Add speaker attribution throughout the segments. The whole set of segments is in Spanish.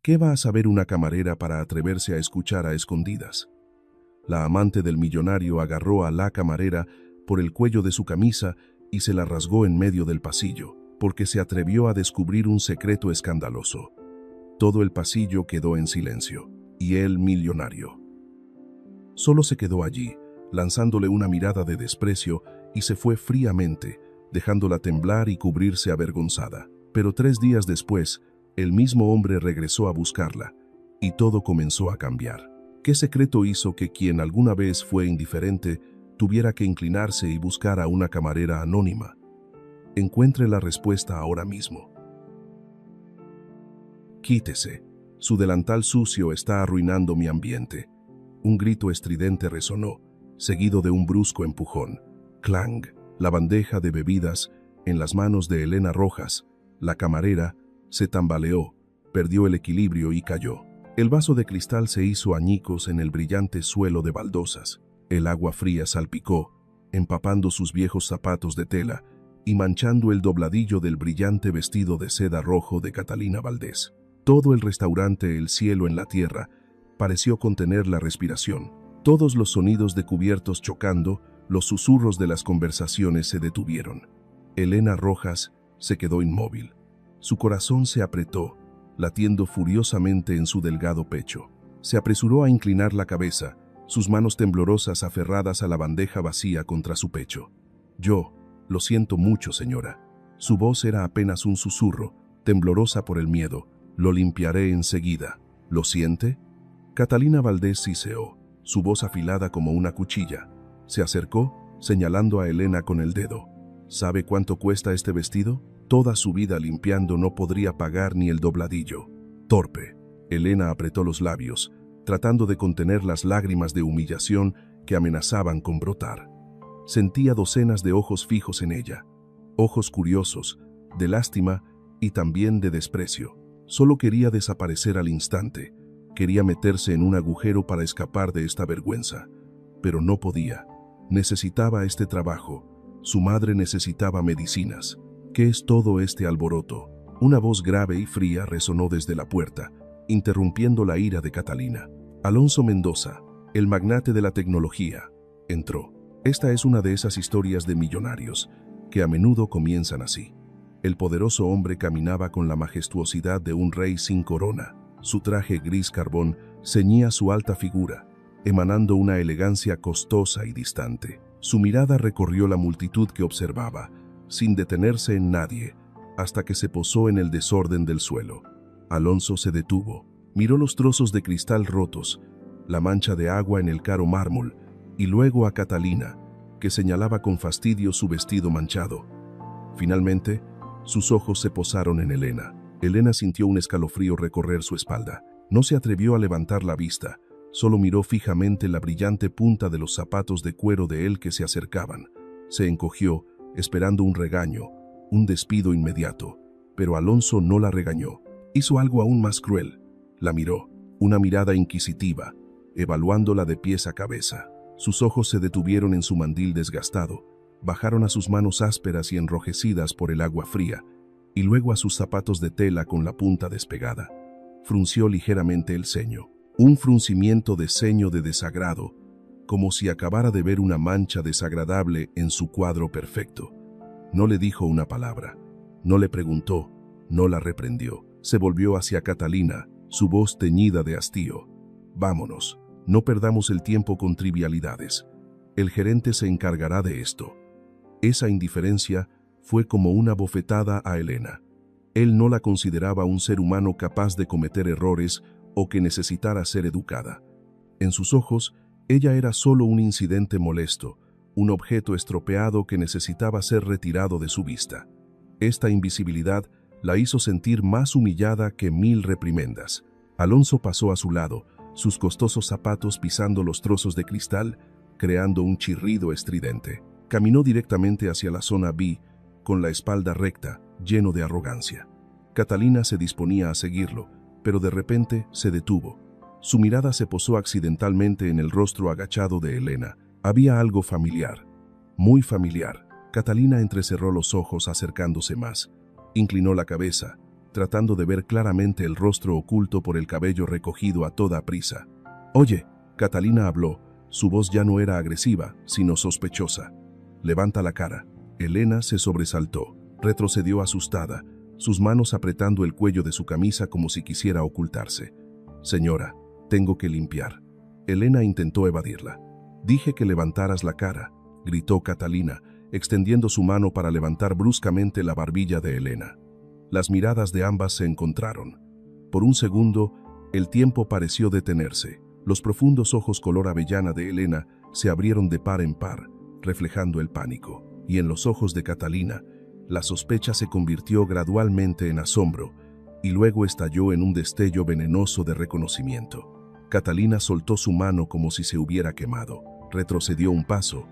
Speaker 1: ¿Qué va a saber una camarera para atreverse a escuchar a escondidas? La amante del millonario agarró a la camarera por el cuello de su camisa y se la rasgó en medio del pasillo, porque se atrevió a descubrir un secreto escandaloso. Todo el pasillo quedó en silencio, y el millonario solo se quedó allí, lanzándole una mirada de desprecio, y se fue fríamente, dejándola temblar y cubrirse avergonzada. Pero 3 días después, el mismo hombre regresó a buscarla, y todo comenzó a cambiar. ¿Qué secreto hizo que quien alguna vez fue indiferente tuviera que inclinarse y buscar a una camarera anónima? Encuentre la respuesta ahora mismo. Quítese. Su delantal sucio está arruinando mi ambiente. Un grito estridente resonó, seguido de un brusco empujón. Clang. La bandeja de bebidas en las manos de Elena Rojas, la camarera, se tambaleó, perdió el equilibrio y cayó. El vaso de cristal se hizo añicos en el brillante suelo de baldosas. El agua fría salpicó, empapando sus viejos zapatos de tela y manchando el dobladillo del brillante vestido de seda rojo de Catalina Valdés. Todo el restaurante El cielo en la tierra pareció contener la respiración. Todos los sonidos de cubiertos chocando, los susurros de las conversaciones se detuvieron. Elena Rojas se quedó inmóvil. Su corazón se apretó, latiendo furiosamente en su delgado pecho. Se apresuró a inclinar la cabeza, sus manos temblorosas aferradas a la bandeja vacía contra su pecho. Yo, lo siento mucho, señora. Su voz era apenas un susurro, temblorosa por el miedo. Lo limpiaré enseguida. ¿Lo siente? Catalina Valdés siseó, su voz afilada como una cuchilla. Se acercó, señalando a Elena con el dedo. ¿Sabe cuánto cuesta este vestido? Toda su vida limpiando no podría pagar ni el dobladillo. Torpe. Elena apretó los labios, tratando de contener las lágrimas de humillación que amenazaban con brotar. Sentía docenas de ojos fijos en ella, ojos curiosos, de lástima y también de desprecio. Solo quería desaparecer al instante, quería meterse en un agujero para escapar de esta vergüenza, pero no podía. Necesitaba este trabajo, su madre necesitaba medicinas. ¿Qué es todo este alboroto? Una voz grave y fría resonó desde la puerta, interrumpiendo la ira de Catalina. Alonso Mendoza, el magnate de la tecnología, entró. Esta es una de esas historias de millonarios, que a menudo comienzan así. El poderoso hombre caminaba con la majestuosidad de un rey sin corona. Su traje gris carbón ceñía su alta figura, emanando una elegancia costosa y distante. Su mirada recorrió la multitud que observaba, sin detenerse en nadie, hasta que se posó en el desorden del suelo. Alonso se detuvo, miró los trozos de cristal rotos, la mancha de agua en el caro mármol, y luego a Catalina, que señalaba con fastidio su vestido manchado. Finalmente, sus ojos se posaron en Elena. Elena sintió un escalofrío recorrer su espalda. No se atrevió a levantar la vista, solo miró fijamente la brillante punta de los zapatos de cuero de él que se acercaban. Se encogió, esperando un regaño, un despido inmediato, pero Alonso no la regañó. Hizo algo aún más cruel. La miró, una mirada inquisitiva, evaluándola de pies a cabeza. Sus ojos se detuvieron en su mandil desgastado, bajaron a sus manos ásperas y enrojecidas por el agua fría, y luego a sus zapatos de tela con la punta despegada. Frunció ligeramente el ceño, un fruncimiento de ceño de desagrado, como si acabara de ver una mancha desagradable en su cuadro perfecto. No le dijo una palabra, no le preguntó, no la reprendió. Se volvió hacia Catalina, su voz teñida de hastío. Vámonos, no perdamos el tiempo con trivialidades. El gerente se encargará de esto. Esa indiferencia fue como una bofetada a Elena. Él no la consideraba un ser humano capaz de cometer errores o que necesitara ser educada. En sus ojos, ella era solo un incidente molesto, un objeto estropeado que necesitaba ser retirado de su vista. Esta invisibilidad la hizo sentir más humillada que 1000 reprimendas. Alonso pasó a su lado, sus costosos zapatos pisando los trozos de cristal, creando un chirrido estridente. Caminó directamente hacia la zona B, con la espalda recta, lleno de arrogancia. Catalina se disponía a seguirlo, pero de repente se detuvo. Su mirada se posó accidentalmente en el rostro agachado de Elena. Había algo familiar, muy familiar. Catalina entrecerró los ojos acercándose más. Inclinó la cabeza, tratando de ver claramente el rostro oculto por el cabello recogido a toda prisa. «Oye», Catalina habló. Su voz ya no era agresiva, sino sospechosa. «Levanta la cara». Elena se sobresaltó. Retrocedió asustada, sus manos apretando el cuello de su camisa como si quisiera ocultarse. «Señora, tengo que limpiar». Elena intentó evadirla. «Dije que levantaras la cara», gritó Catalina, extendiendo su mano para levantar bruscamente la barbilla de Elena. Las miradas de ambas se encontraron. Por un segundo, el tiempo pareció detenerse. Los profundos ojos color avellana de Elena se abrieron de par en par, reflejando el pánico. Y en los ojos de Catalina, la sospecha se convirtió gradualmente en asombro, y luego estalló en un destello venenoso de reconocimiento. Catalina soltó su mano como si se hubiera quemado, retrocedió un paso,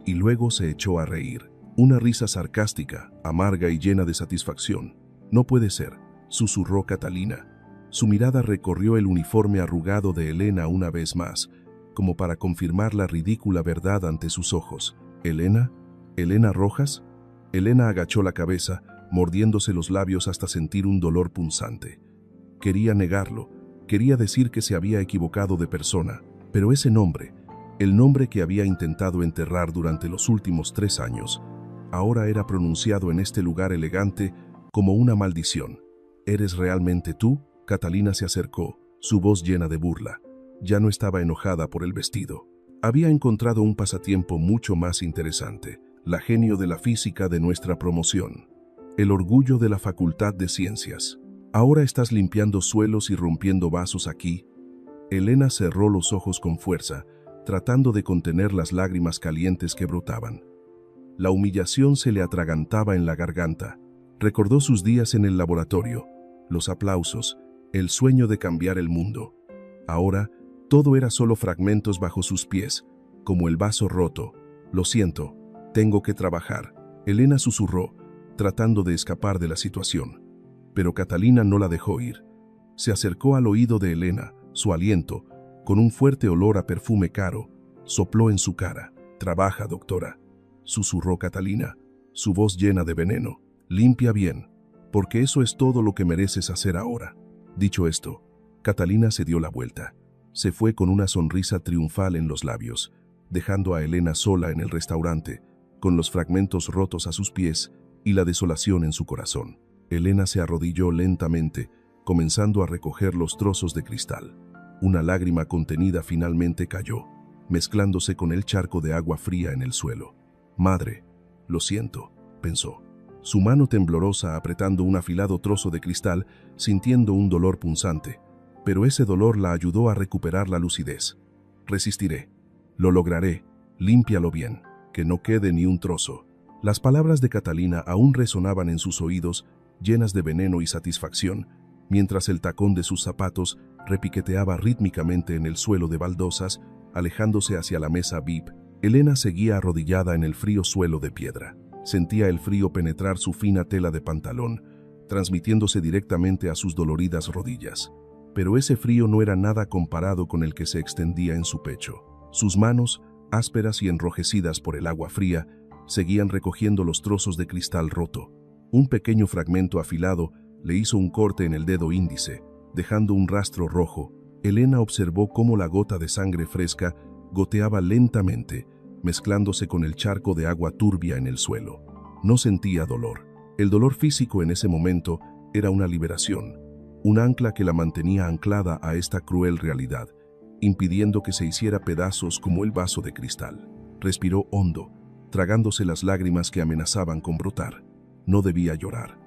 Speaker 1: y luego se echó a reír. Una risa sarcástica, amarga y llena de satisfacción. «No puede ser», susurró Catalina. Su mirada recorrió el uniforme arrugado de Elena una vez más, como para confirmar la ridícula verdad ante sus ojos. «¿Elena? ¿Elena Rojas?» Elena agachó la cabeza, mordiéndose los labios hasta sentir un dolor punzante. Quería negarlo, quería decir que se había equivocado de persona, pero ese nombre, el nombre que había intentado enterrar durante los últimos 3 años, ahora era pronunciado en este lugar elegante como una maldición. «¿Eres realmente tú?» Catalina se acercó, su voz llena de burla. Ya no estaba enojada por el vestido. Había encontrado un pasatiempo mucho más interesante, la genio de la física de nuestra promoción, el orgullo de la Facultad de Ciencias. «¿Ahora estás limpiando suelos y rompiendo vasos aquí?» Elena cerró los ojos con fuerza, tratando de contener las lágrimas calientes que brotaban. La humillación se le atragantaba en la garganta. Recordó sus días en el laboratorio, los aplausos, el sueño de cambiar el mundo. Ahora, todo era solo fragmentos bajo sus pies, como el vaso roto. «Lo siento, tengo que trabajar», Elena susurró, tratando de escapar de la situación. Pero Catalina no la dejó ir. Se acercó al oído de Elena, su aliento, con un fuerte olor a perfume caro, sopló en su cara. «Trabaja, doctora», susurró Catalina, su voz llena de veneno. «Limpia bien, porque eso es todo lo que mereces hacer ahora». Dicho esto, Catalina se dio la vuelta. Se fue con una sonrisa triunfal en los labios, dejando a Elena sola en el restaurante, con los fragmentos rotos a sus pies y la desolación en su corazón. Elena se arrodilló lentamente, comenzando a recoger los trozos de cristal. Una lágrima contenida finalmente cayó, mezclándose con el charco de agua fría en el suelo. «Madre, lo siento», pensó. Su mano temblorosa apretando un afilado trozo de cristal, sintiendo un dolor punzante. Pero ese dolor la ayudó a recuperar la lucidez. «Resistiré. Lo lograré. Límpialo bien. Que no quede ni un trozo». Las palabras de Catalina aún resonaban en sus oídos, llenas de veneno y satisfacción, mientras el tacón de sus zapatos repiqueteaba rítmicamente en el suelo de baldosas, alejándose hacia la mesa VIP. Elena seguía arrodillada en el frío suelo de piedra. Sentía el frío penetrar su fina tela de pantalón, transmitiéndose directamente a sus doloridas rodillas. Pero ese frío no era nada comparado con el que se extendía en su pecho. Sus manos, ásperas y enrojecidas por el agua fría, seguían recogiendo los trozos de cristal roto. Un pequeño fragmento afilado le hizo un corte en el dedo índice, dejando un rastro rojo. Elena observó cómo la gota de sangre fresca goteaba lentamente, mezclándose con el charco de agua turbia en el suelo. No sentía dolor. El dolor físico en ese momento era una liberación, un ancla que la mantenía anclada a esta cruel realidad, impidiendo que se hiciera pedazos como el vaso de cristal. Respiró hondo, tragándose las lágrimas que amenazaban con brotar. No debía llorar.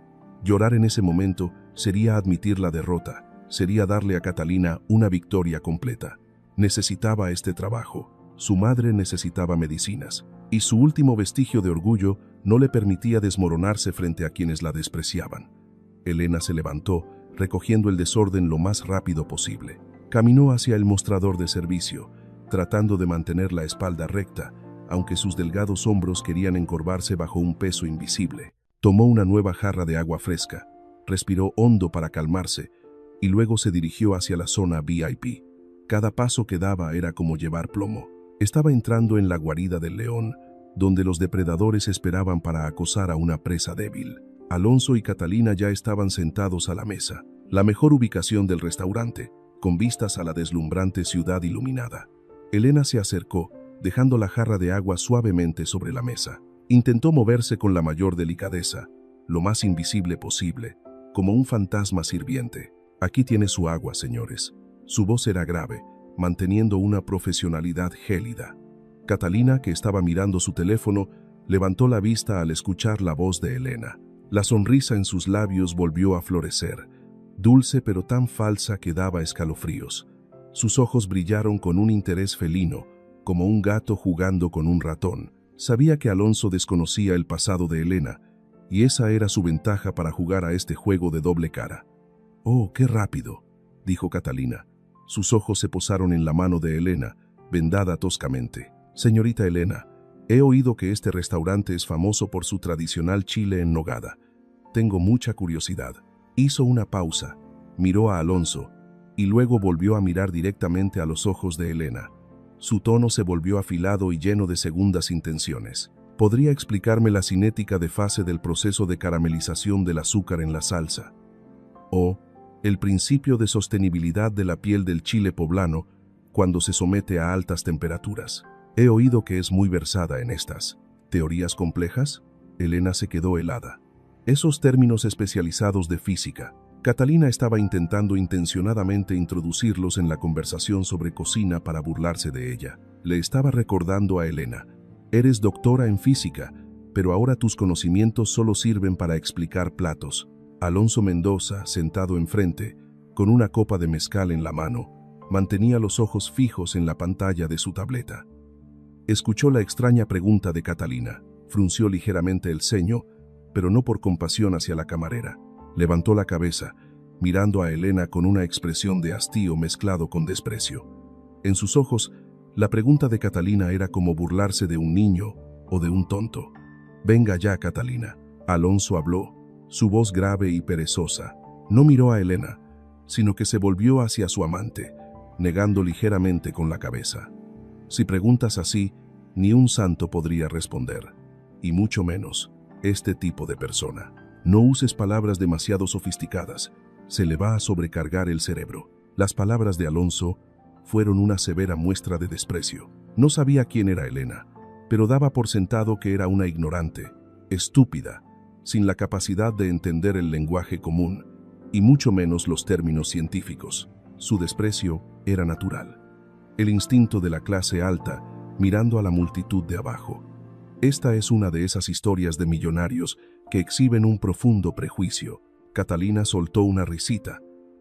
Speaker 1: Llorar en ese momento sería admitir la derrota, sería darle a Catalina una victoria completa. Necesitaba este trabajo. Su madre necesitaba medicinas, y su último vestigio de orgullo no le permitía desmoronarse frente a quienes la despreciaban. Elena se levantó, recogiendo el desorden lo más rápido posible. Caminó hacia el mostrador de servicio, tratando de mantener la espalda recta, aunque sus delgados hombros querían encorvarse bajo un peso invisible. Tomó una nueva jarra de agua fresca, respiró hondo para calmarse, y luego se dirigió hacia la zona VIP. Cada paso que daba era como llevar plomo. Estaba entrando en la guarida del león, donde los depredadores esperaban para acosar a una presa débil. Alonso y Catalina ya estaban sentados a la mesa, la mejor ubicación del restaurante, con vistas a la deslumbrante ciudad iluminada. Elena se acercó, dejando la jarra de agua suavemente sobre la mesa. Intentó moverse con la mayor delicadeza, lo más invisible posible, como un fantasma sirviente. «Aquí tiene su agua, señores». Su voz era grave, manteniendo una profesionalidad gélida. Catalina, que estaba mirando su teléfono, levantó la vista al escuchar la voz de Elena. La sonrisa en sus labios volvió a florecer, dulce pero tan falsa que daba escalofríos. Sus ojos brillaron con un interés felino, como un gato jugando con un ratón. Sabía que Alonso desconocía el pasado de Elena, y esa era su ventaja para jugar a este juego de doble cara. «Oh, qué rápido», dijo Catalina. Sus ojos se posaron en la mano de Elena, vendada toscamente. «Señorita Elena, he oído que este restaurante es famoso por su tradicional chile en nogada. Tengo mucha curiosidad». Hizo una pausa, miró a Alonso, y luego volvió a mirar directamente a los ojos de Elena. Su tono se volvió afilado y lleno de segundas intenciones. «¿Podría explicarme la cinética de fase del proceso de caramelización del azúcar en la salsa? ¿O el principio de sostenibilidad de la piel del chile poblano cuando se somete a altas temperaturas? He oído que es muy versada en estas teorías complejas». Elena se quedó helada. Esos términos especializados de física. Catalina estaba intentando intencionadamente introducirlos en la conversación sobre cocina para burlarse de ella. Le estaba recordando a Elena: «Eres doctora en física, pero ahora tus conocimientos solo sirven para explicar platos». Alonso Mendoza, sentado enfrente, con una copa de mezcal en la mano, mantenía los ojos fijos en la pantalla de su tableta. Escuchó la extraña pregunta de Catalina, frunció ligeramente el ceño, pero no por compasión hacia la camarera. Levantó la cabeza, mirando a Elena con una expresión de hastío mezclado con desprecio. En sus ojos, la pregunta de Catalina era como burlarse de un niño o de un tonto. «Venga ya, Catalina». Alonso habló, su voz grave y perezosa. No miró a Elena, sino que se volvió hacia su amante, negando ligeramente con la cabeza. «Si preguntas así, ni un santo podría responder, y mucho menos este tipo de persona. No uses palabras demasiado sofisticadas, se le va a sobrecargar el cerebro». Las palabras de Alonso fueron una severa muestra de desprecio. No sabía quién era Elena, pero daba por sentado que era una ignorante, estúpida, sin la capacidad de entender el lenguaje común, y mucho menos los términos científicos. Su desprecio era natural. El instinto de la clase alta, mirando a la multitud de abajo. Esta es una de esas historias de millonarios que exhiben un profundo prejuicio. Catalina soltó una risita,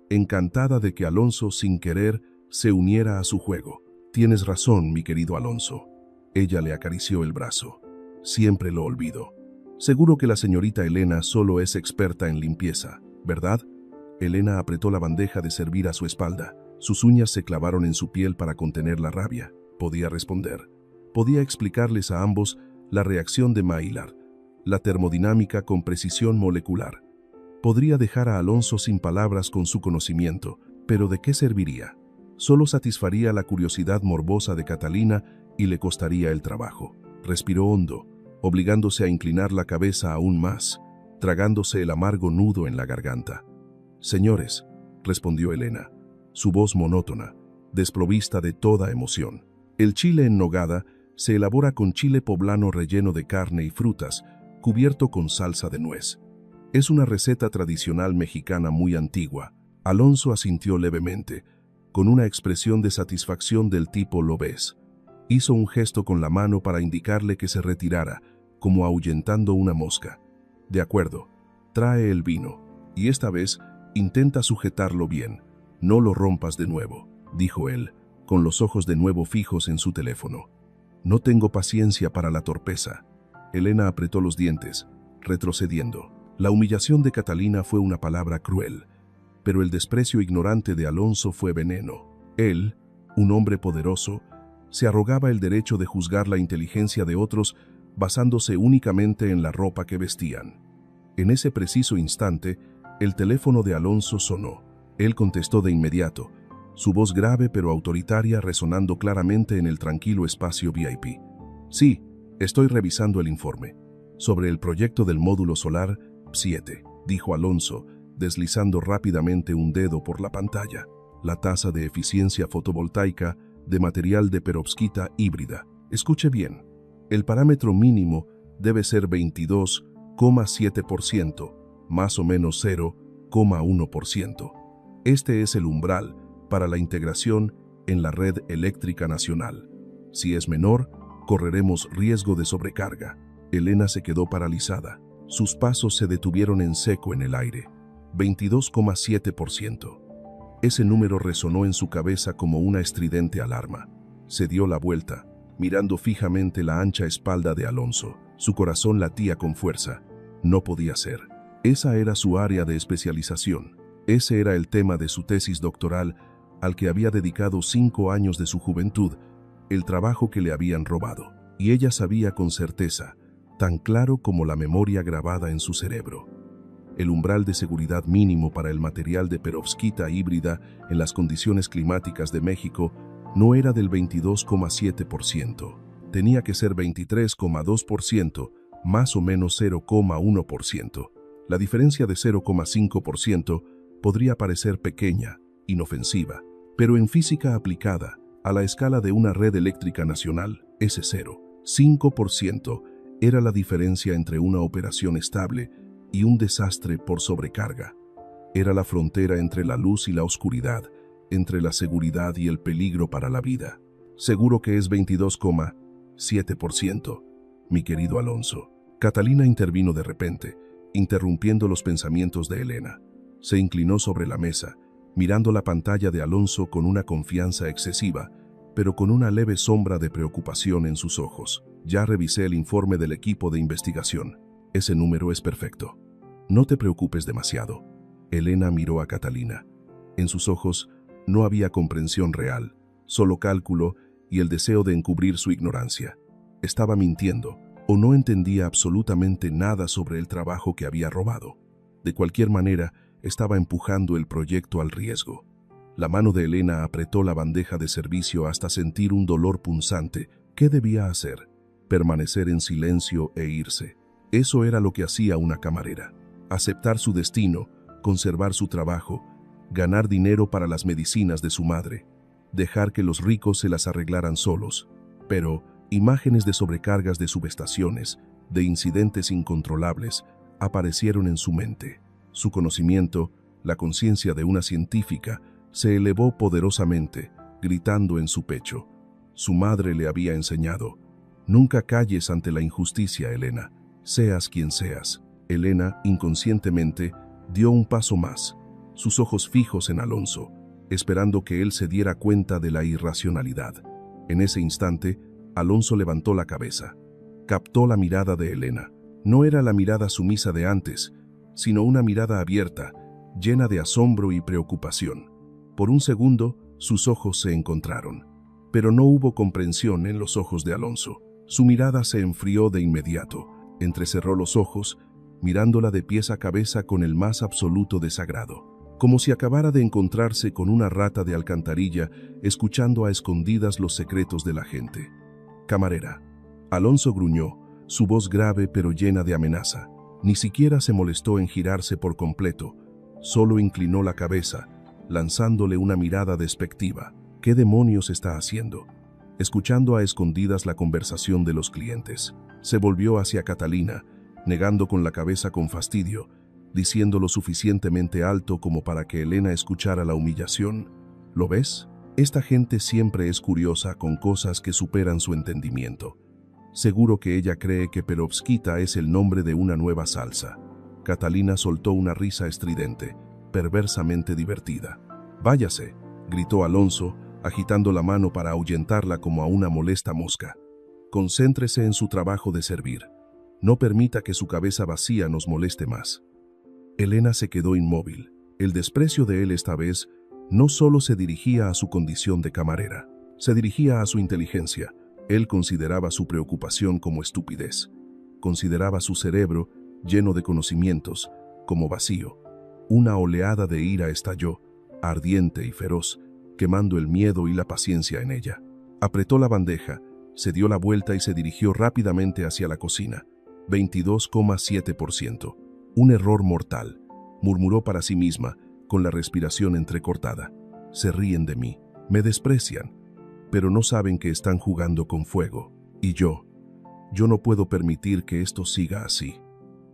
Speaker 1: encantada de que Alonso, sin querer, se uniera a su juego. «Tienes razón, mi querido Alonso». Ella le acarició el brazo. «Siempre lo olvido. Seguro que la señorita Elena solo es experta en limpieza, ¿verdad?» Elena apretó la bandeja de servir a su espalda. Sus uñas se clavaron en su piel para contener la rabia. Podía responder. Podía explicarles a ambos la reacción de Maillard, la termodinámica con precisión molecular. Podría dejar a Alonso sin palabras con su conocimiento, pero ¿de qué serviría? Solo satisfaría la curiosidad morbosa de Catalina y le costaría el trabajo. Respiró hondo, obligándose a inclinar la cabeza aún más, tragándose el amargo nudo en la garganta. «Señores», respondió Elena, su voz monótona, desprovista de toda emoción. «El chile en nogada se elabora con chile poblano relleno de carne y frutas, cubierto con salsa de nuez. Es una receta tradicional mexicana muy antigua». Alonso asintió levemente, con una expresión de satisfacción del tipo «lo ves». Hizo un gesto con la mano para indicarle que se retirara, como ahuyentando una mosca. «De acuerdo, trae el vino, y esta vez intenta sujetarlo bien, no lo rompas de nuevo», dijo él, con los ojos de nuevo fijos en su teléfono. «No tengo paciencia para la torpeza». Elena apretó los dientes, retrocediendo. La humillación de Catalina fue una palabra cruel, pero el desprecio ignorante de Alonso fue veneno. Él, un hombre poderoso, se arrogaba el derecho de juzgar la inteligencia de otros basándose únicamente en la ropa que vestían. En ese preciso instante, el teléfono de Alonso sonó. Él contestó de inmediato, su voz grave pero autoritaria resonando claramente en el tranquilo espacio VIP. «Sí, estoy revisando el informe. Sobre el proyecto del módulo solar 7, dijo Alonso, deslizando rápidamente un dedo por la pantalla. La tasa de eficiencia fotovoltaica de material de perovskita híbrida. Escuche bien, el parámetro mínimo debe ser 22,7%, más o menos 0,1%. Este es el umbral para la integración en la red eléctrica nacional. Si es menor, correremos riesgo de sobrecarga. Elena se quedó paralizada. Sus pasos se detuvieron en seco en el aire. 22,7%. Ese número resonó en su cabeza como una estridente alarma. Se dio la vuelta, mirando fijamente la ancha espalda de Alonso. Su corazón latía con fuerza. No podía ser. Esa era su área de especialización. Ese era el tema de su tesis doctoral, al que había dedicado 5 años de su juventud, el trabajo que le habían robado. Y ella sabía con certeza, tan claro como la memoria grabada en su cerebro. El umbral de seguridad mínimo para el material de perovskita híbrida en las condiciones climáticas de México no era del 22,7%. Tenía que ser 23,2%, más o menos 0,1%. La diferencia de 0,5% podría parecer pequeña, inofensiva, pero en física aplicada a la escala de una red eléctrica nacional, ese 0,5% era la diferencia entre una operación estable y un desastre por sobrecarga. Era la frontera entre la luz y la oscuridad, entre la seguridad y el peligro para la vida. Seguro que es 22,7%, mi querido Alonso. Catalina intervino de repente, interrumpiendo los pensamientos de Elena. Se inclinó sobre la mesa, mirando la pantalla de Alonso con una confianza excesiva, pero con una leve sombra de preocupación en sus ojos. Ya revisé el informe del equipo de investigación. Ese número es perfecto. No te preocupes demasiado. Elena miró a Catalina. En sus ojos no había comprensión real, solo cálculo y el deseo de encubrir su ignorancia. Estaba mintiendo, o no entendía absolutamente nada sobre el trabajo que había robado. De cualquier manera, estaba empujando el proyecto al riesgo. La mano de Elena apretó la bandeja de servicio hasta sentir un dolor punzante. ¿Qué debía hacer? Permanecer en silencio e irse. Eso era lo que hacía una camarera. Aceptar su destino, conservar su trabajo, ganar dinero para las medicinas de su madre, dejar que los ricos se las arreglaran solos. Pero imágenes de sobrecargas de subestaciones, de incidentes incontrolables, aparecieron en su mente. Su conocimiento, la conciencia de una científica, se elevó poderosamente, gritando en su pecho. Su madre le había enseñado: nunca calles ante la injusticia, Elena, seas quien seas. Elena, inconscientemente, dio un paso más, sus ojos fijos en Alonso, esperando que él se diera cuenta de la irracionalidad. En ese instante, Alonso levantó la cabeza. Captó la mirada de Elena. No era la mirada sumisa de antes, sino una mirada abierta, llena de asombro y preocupación. Por un segundo, sus ojos se encontraron, pero no hubo comprensión en los ojos de Alonso. Su mirada se enfrió de inmediato. Entrecerró los ojos, mirándola de pies a cabeza con el más absoluto desagrado, como si acabara de encontrarse con una rata de alcantarilla escuchando a escondidas los secretos de la gente. Camarera. Alonso gruñó, su voz grave pero llena de amenaza. Ni siquiera se molestó en girarse por completo, solo inclinó la cabeza, lanzándole una mirada despectiva. ¿Qué demonios está haciendo? Escuchando a escondidas la conversación de los clientes. Se volvió hacia Catalina, negando con la cabeza con fastidio, diciendo lo suficientemente alto como para que Elena escuchara la humillación. ¿Lo ves? Esta gente siempre es curiosa con cosas que superan su entendimiento. Seguro que ella cree que perovskita es el nombre de una nueva salsa. Catalina soltó una risa estridente, perversamente divertida. «Váyase», gritó Alonso, agitando la mano para ahuyentarla como a una molesta mosca. «Concéntrese en su trabajo de servir. No permita que su cabeza vacía nos moleste más». Elena se quedó inmóvil. El desprecio de él esta vez no solo se dirigía a su condición de camarera, se dirigía a su inteligencia. Él consideraba su preocupación como estupidez. Consideraba su cerebro, lleno de conocimientos, como vacío. Una oleada de ira estalló, ardiente y feroz, quemando el miedo y la paciencia en ella. Apretó la bandeja, se dio la vuelta y se dirigió rápidamente hacia la cocina. 22,7%. Un error mortal, murmuró para sí misma, con la respiración entrecortada. Se ríen de mí, me desprecian, pero no saben que están jugando con fuego. Y yo no puedo permitir que esto siga así.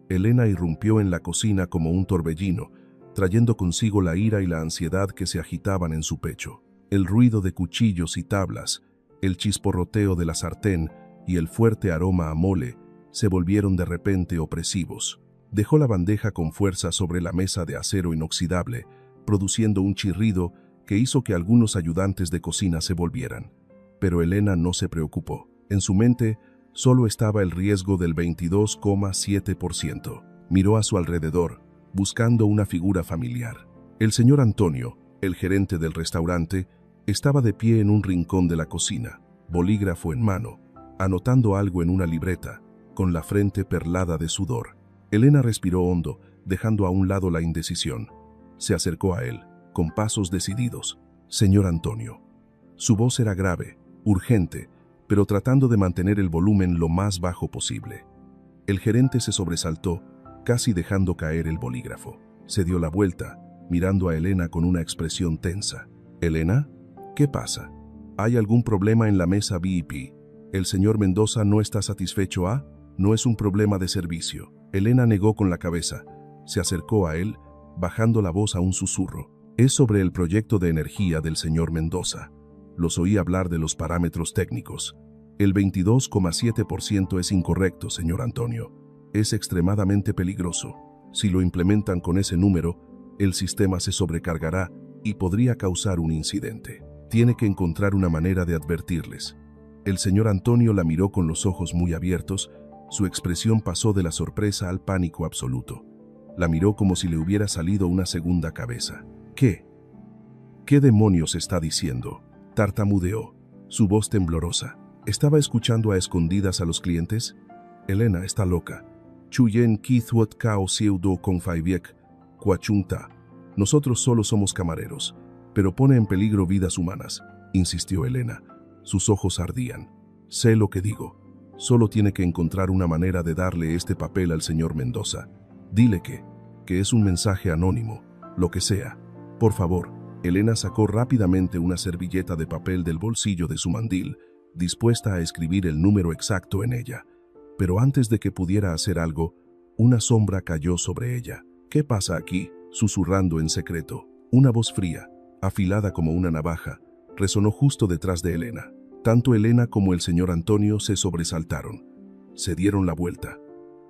Speaker 1: Elena irrumpió en la cocina como un torbellino, trayendo consigo la ira y la ansiedad que se agitaban en su pecho. El ruido de cuchillos y tablas, el chisporroteo de la sartén y el fuerte aroma a mole se volvieron de repente opresivos. Dejó la bandeja con fuerza sobre la mesa de acero inoxidable, produciendo un chirrido que hizo que algunos ayudantes de cocina se volvieran. Pero Elena no se preocupó. En su mente solo estaba el riesgo del 22,7%. Miró a su alrededor, buscando una figura familiar. El señor Antonio, el gerente del restaurante, estaba de pie en un rincón de la cocina, bolígrafo en mano, anotando algo en una libreta, con la frente perlada de sudor. Elena respiró hondo, dejando a un lado la indecisión. Se acercó a él, con pasos decididos. «Señor Antonio». Su voz era grave, urgente, pero tratando de mantener el volumen lo más bajo posible. El gerente se sobresaltó, casi dejando caer el bolígrafo. Se dio la vuelta, mirando a Elena con una expresión tensa. «¿Elena? ¿Qué pasa? ¿Hay algún problema en la mesa VIP? ¿El señor Mendoza no está satisfecho? No es un problema de servicio». Elena negó con la cabeza. Se acercó a él, bajando la voz a un susurro. «Es sobre el proyecto de energía del señor Mendoza. Los oí hablar de los parámetros técnicos. El 22,7% es incorrecto, señor Antonio. Es extremadamente peligroso. Si lo implementan con ese número, el sistema se sobrecargará y podría causar un incidente. Tiene que encontrar una manera de advertirles». El señor Antonio la miró con los ojos muy abiertos. Su expresión pasó de la sorpresa al pánico absoluto. La miró como si le hubiera salido una segunda cabeza. «¿Qué? ¿Qué demonios está diciendo?», tartamudeó, su voz temblorosa. ¿Estaba escuchando a escondidas a los clientes? «Elena está loca. Chuyen Kithwat Kao Sieudo Confaiviek, Cuachunta. Nosotros solo somos camareros, pero pone en peligro vidas humanas», insistió Elena. Sus ojos ardían. «Sé lo que digo. Solo tiene que encontrar una manera de darle este papel al señor Mendoza. Dile que es un mensaje anónimo, lo que sea. Por favor». Elena sacó rápidamente una servilleta de papel del bolsillo de su mandil, dispuesta a escribir el número exacto en ella. Pero antes de que pudiera hacer algo, una sombra cayó sobre ella. «¿Qué pasa aquí?», susurrando en secreto. Una voz fría, afilada como una navaja, resonó justo detrás de Elena. Tanto Elena como el señor Antonio se sobresaltaron. Se dieron la vuelta.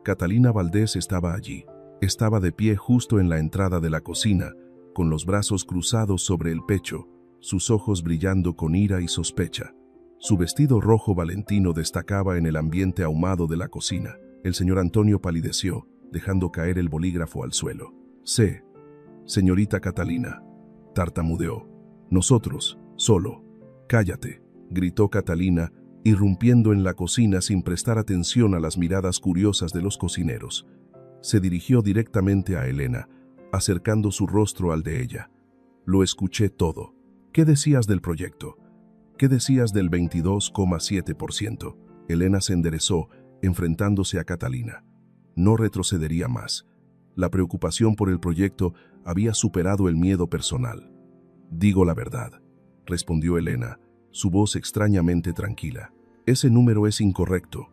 Speaker 1: Catalina Valdés estaba allí. Estaba de pie justo en la entrada de la cocina, con los brazos cruzados sobre el pecho, sus ojos brillando con ira y sospecha. Su vestido rojo valentino destacaba en el ambiente ahumado de la cocina. El señor Antonio palideció, dejando caer el bolígrafo al suelo. «Sí, señorita Catalina», tartamudeó. «Nosotros, solo». «Cállate», gritó Catalina, irrumpiendo en la cocina sin prestar atención a las miradas curiosas de los cocineros. Se dirigió directamente a Elena, acercando su rostro al de ella. «Lo escuché todo. ¿Qué decías del proyecto? ¿Qué decías del 22,7%? Elena se enderezó, enfrentándose a Catalina. No retrocedería más. La preocupación por el proyecto había superado el miedo personal. «Digo la verdad», respondió Elena, su voz extrañamente tranquila. «Ese número es incorrecto.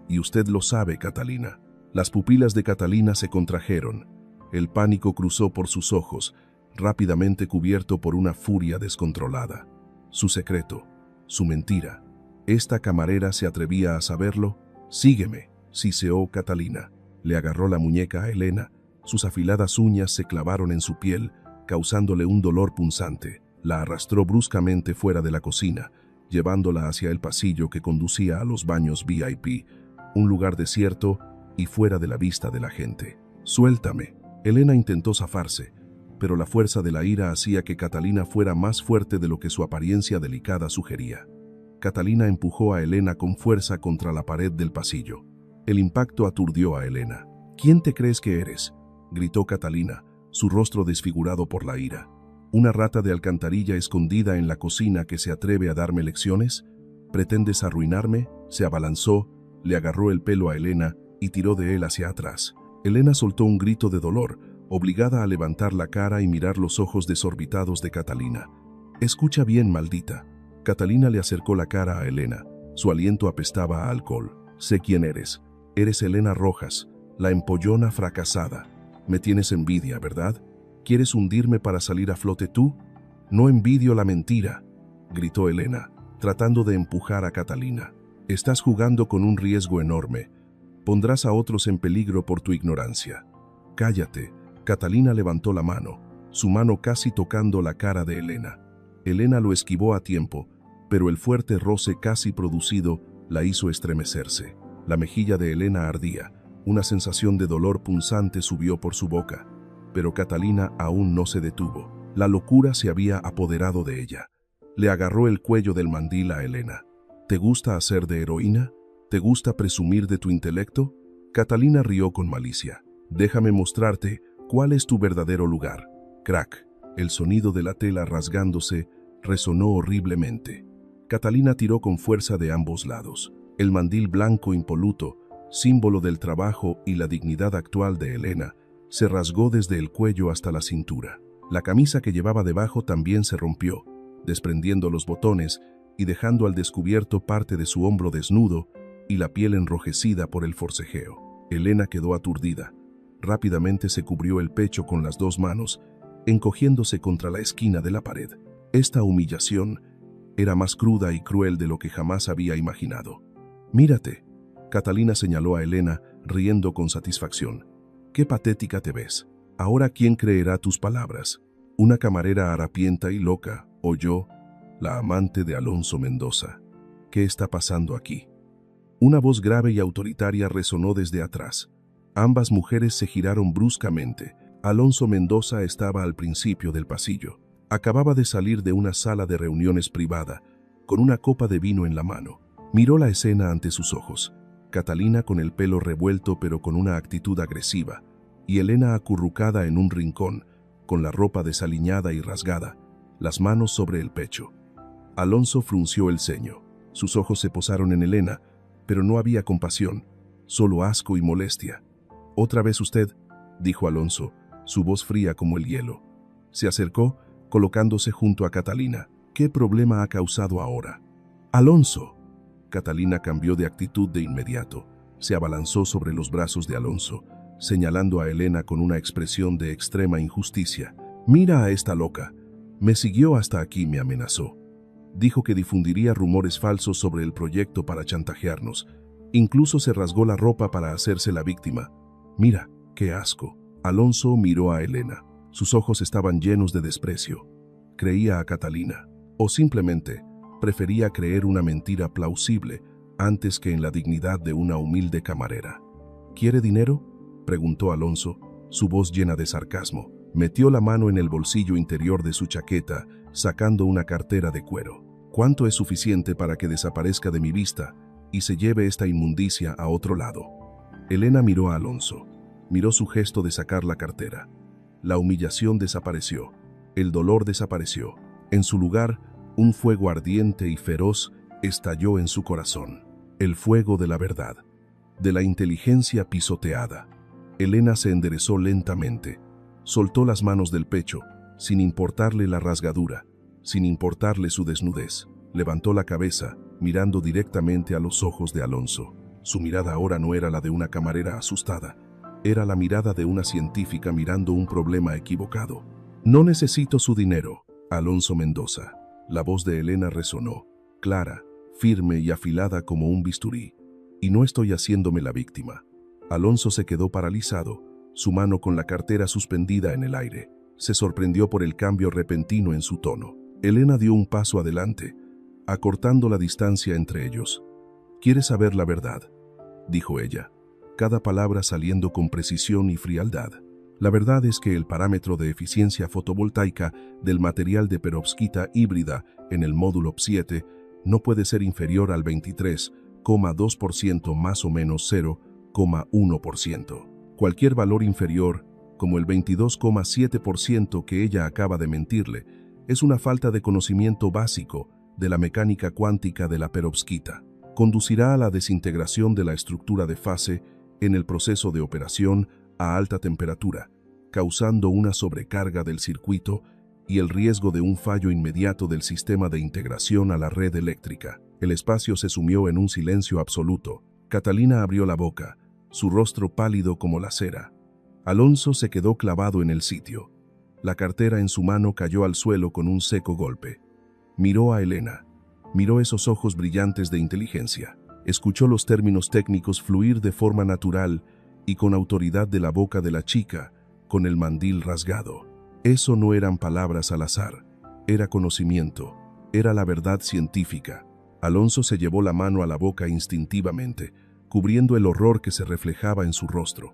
Speaker 1: Y usted lo sabe, Catalina». Las pupilas de Catalina se contrajeron. El pánico cruzó por sus ojos, rápidamente cubierto por una furia descontrolada. Su secreto, su mentira. ¿Esta camarera se atrevía a saberlo? «Sígueme», siseó Catalina. Le agarró la muñeca a Elena. Sus afiladas uñas se clavaron en su piel, causándole un dolor punzante. La arrastró bruscamente fuera de la cocina, llevándola hacia el pasillo que conducía a los baños VIP, un lugar desierto y fuera de la vista de la gente. «Suéltame». Elena intentó zafarse, pero la fuerza de la ira hacía que Catalina fuera más fuerte de lo que su apariencia delicada sugería. Catalina empujó a Elena con fuerza contra la pared del pasillo. El impacto aturdió a Elena. «¿Quién te crees que eres?», gritó Catalina, su rostro desfigurado por la ira. «¿Una rata de alcantarilla escondida en la cocina que se atreve a darme lecciones? ¿Pretendes arruinarme?». Se abalanzó, le agarró el pelo a Elena y tiró de él hacia atrás. Elena soltó un grito de dolor, obligada a levantar la cara y mirar los ojos desorbitados de Catalina. «Escucha bien, maldita». Catalina le acercó la cara a Elena. Su aliento apestaba a alcohol. «Sé quién eres. Eres Elena Rojas, la empollona fracasada. Me tienes envidia, ¿verdad? ¿Quieres hundirme para salir a flote tú?» «No envidio la mentira», gritó Elena, tratando de empujar a Catalina. «Estás jugando con un riesgo enorme. Pondrás a otros en peligro por tu ignorancia». «Cállate». Catalina levantó la mano, su mano casi tocando la cara de Elena. Elena lo esquivó a tiempo, pero el fuerte roce casi producido la hizo estremecerse. La mejilla de Elena ardía, una sensación de dolor punzante subió por su boca, pero Catalina aún no se detuvo. La locura se había apoderado de ella. Le agarró el cuello del mandil a Elena. «¿Te gusta hacer de heroína? ¿Te gusta presumir de tu intelecto?» Catalina rió con malicia. «Déjame mostrarte cuál es tu verdadero lugar». Crack. El sonido de la tela rasgándose resonó horriblemente. Catalina tiró con fuerza de ambos lados. El mandil blanco impoluto, símbolo del trabajo y la dignidad actual de Elena, se rasgó desde el cuello hasta la cintura. La camisa que llevaba debajo también se rompió, desprendiendo los botones y dejando al descubierto parte de su hombro desnudo y la piel enrojecida por el forcejeo. Elena quedó aturdida. Rápidamente se cubrió el pecho con las dos manos, encogiéndose contra la esquina de la pared. Esta humillación era más cruda y cruel de lo que jamás había imaginado. «Mírate», Catalina señaló a Elena, riendo con satisfacción. «Qué patética te ves. Ahora, ¿quién creerá tus palabras? Una camarera harapienta y loca, o yo, la amante de Alonso Mendoza. ¿Qué está pasando aquí?». Una voz grave y autoritaria resonó desde atrás. Ambas mujeres se giraron bruscamente. Alonso Mendoza estaba al principio del pasillo. Acababa de salir de una sala de reuniones privada, con una copa de vino en la mano. Miró la escena ante sus ojos. Catalina con el pelo revuelto pero con una actitud agresiva, y Elena acurrucada en un rincón, con la ropa desaliñada y rasgada, las manos sobre el pecho. Alonso frunció el ceño. Sus ojos se posaron en Elena, pero no había compasión, solo asco y molestia. «¿Otra vez usted?», dijo Alonso, su voz fría como el hielo. Se acercó, colocándose junto a Catalina. «¿Qué problema ha causado ahora?». «Alonso». Catalina cambió de actitud de inmediato. Se abalanzó sobre los brazos de Alonso, señalando a Elena con una expresión de extrema injusticia. «Mira a esta loca. Me siguió hasta aquí, me amenazó. Dijo que difundiría rumores falsos sobre el proyecto para chantajearnos. Incluso se rasgó la ropa para hacerse la víctima. Mira, qué asco». Alonso miró a Elena. Sus ojos estaban llenos de desprecio. Creía a Catalina, o simplemente prefería creer una mentira plausible antes que en la dignidad de una humilde camarera. «¿Quiere dinero?», preguntó Alonso, su voz llena de sarcasmo. Metió la mano en el bolsillo interior de su chaqueta, sacando una cartera de cuero. «¿Cuánto es suficiente para que desaparezca de mi vista y se lleve esta inmundicia a otro lado?». Elena miró a Alonso. Miró su gesto de sacar la cartera. La humillación desapareció. El dolor desapareció. En su lugar, un fuego ardiente y feroz estalló en su corazón. El fuego de la verdad, de la inteligencia pisoteada. Elena se enderezó lentamente. Soltó las manos del pecho, sin importarle la rasgadura, sin importarle su desnudez. Levantó la cabeza, mirando directamente a los ojos de Alonso. Su mirada ahora no era la de una camarera asustada. Era la mirada de una científica mirando un problema equivocado. «No necesito su dinero, Alonso Mendoza». La voz de Elena resonó, clara, firme y afilada como un bisturí. «Y no estoy haciéndome la víctima». Alonso se quedó paralizado, su mano con la cartera suspendida en el aire. Se sorprendió por el cambio repentino en su tono. Elena dio un paso adelante, acortando la distancia entre ellos. «¿Quieres saber la verdad?», dijo ella, cada palabra saliendo con precisión y frialdad. «La verdad es que el parámetro de eficiencia fotovoltaica del material de perovskita híbrida en el módulo P7 no puede ser inferior al 23,2% más o menos 0,1%. Cualquier valor inferior, como el 22,7% que ella acaba de mentirle, es una falta de conocimiento básico de la mecánica cuántica de la perovskita. Conducirá a la desintegración de la estructura de fase en el proceso de operación a alta temperatura, causando una sobrecarga del circuito y el riesgo de un fallo inmediato del sistema de integración a la red eléctrica. El espacio se sumió en un silencio absoluto. Catalina abrió la boca, su rostro pálido como la cera. Alonso se quedó clavado en el sitio. La cartera en su mano cayó al suelo con un seco golpe. Miró a Elena. Miró esos ojos brillantes de inteligencia. Escuchó los términos técnicos fluir de forma natural y con autoridad de la boca de la chica, con el mandil rasgado. Eso no eran palabras al azar. Era conocimiento. Era la verdad científica. Alonso se llevó la mano a la boca instintivamente, cubriendo el horror que se reflejaba en su rostro.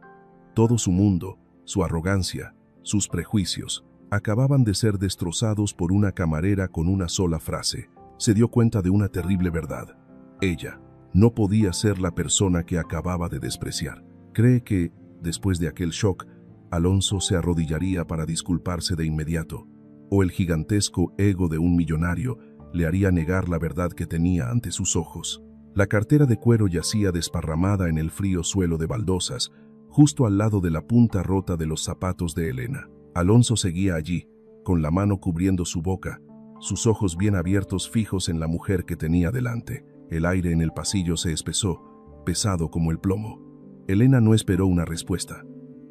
Speaker 1: Todo su mundo, su arrogancia, sus prejuicios, acababan de ser destrozados por una camarera con una sola frase. Se dio cuenta de una terrible verdad. Ella no podía ser la persona que acababa de despreciar. Cree que, después de aquel shock, Alonso se arrodillaría para disculparse de inmediato, o el gigantesco ego de un millonario le haría negar la verdad que tenía ante sus ojos. La cartera de cuero yacía desparramada en el frío suelo de baldosas, justo al lado de la punta rota de los zapatos de Elena. Alonso seguía allí, con la mano cubriendo su boca, sus ojos bien abiertos fijos en la mujer que tenía delante. El aire en el pasillo se espesó, pesado como el plomo. Elena no esperó una respuesta.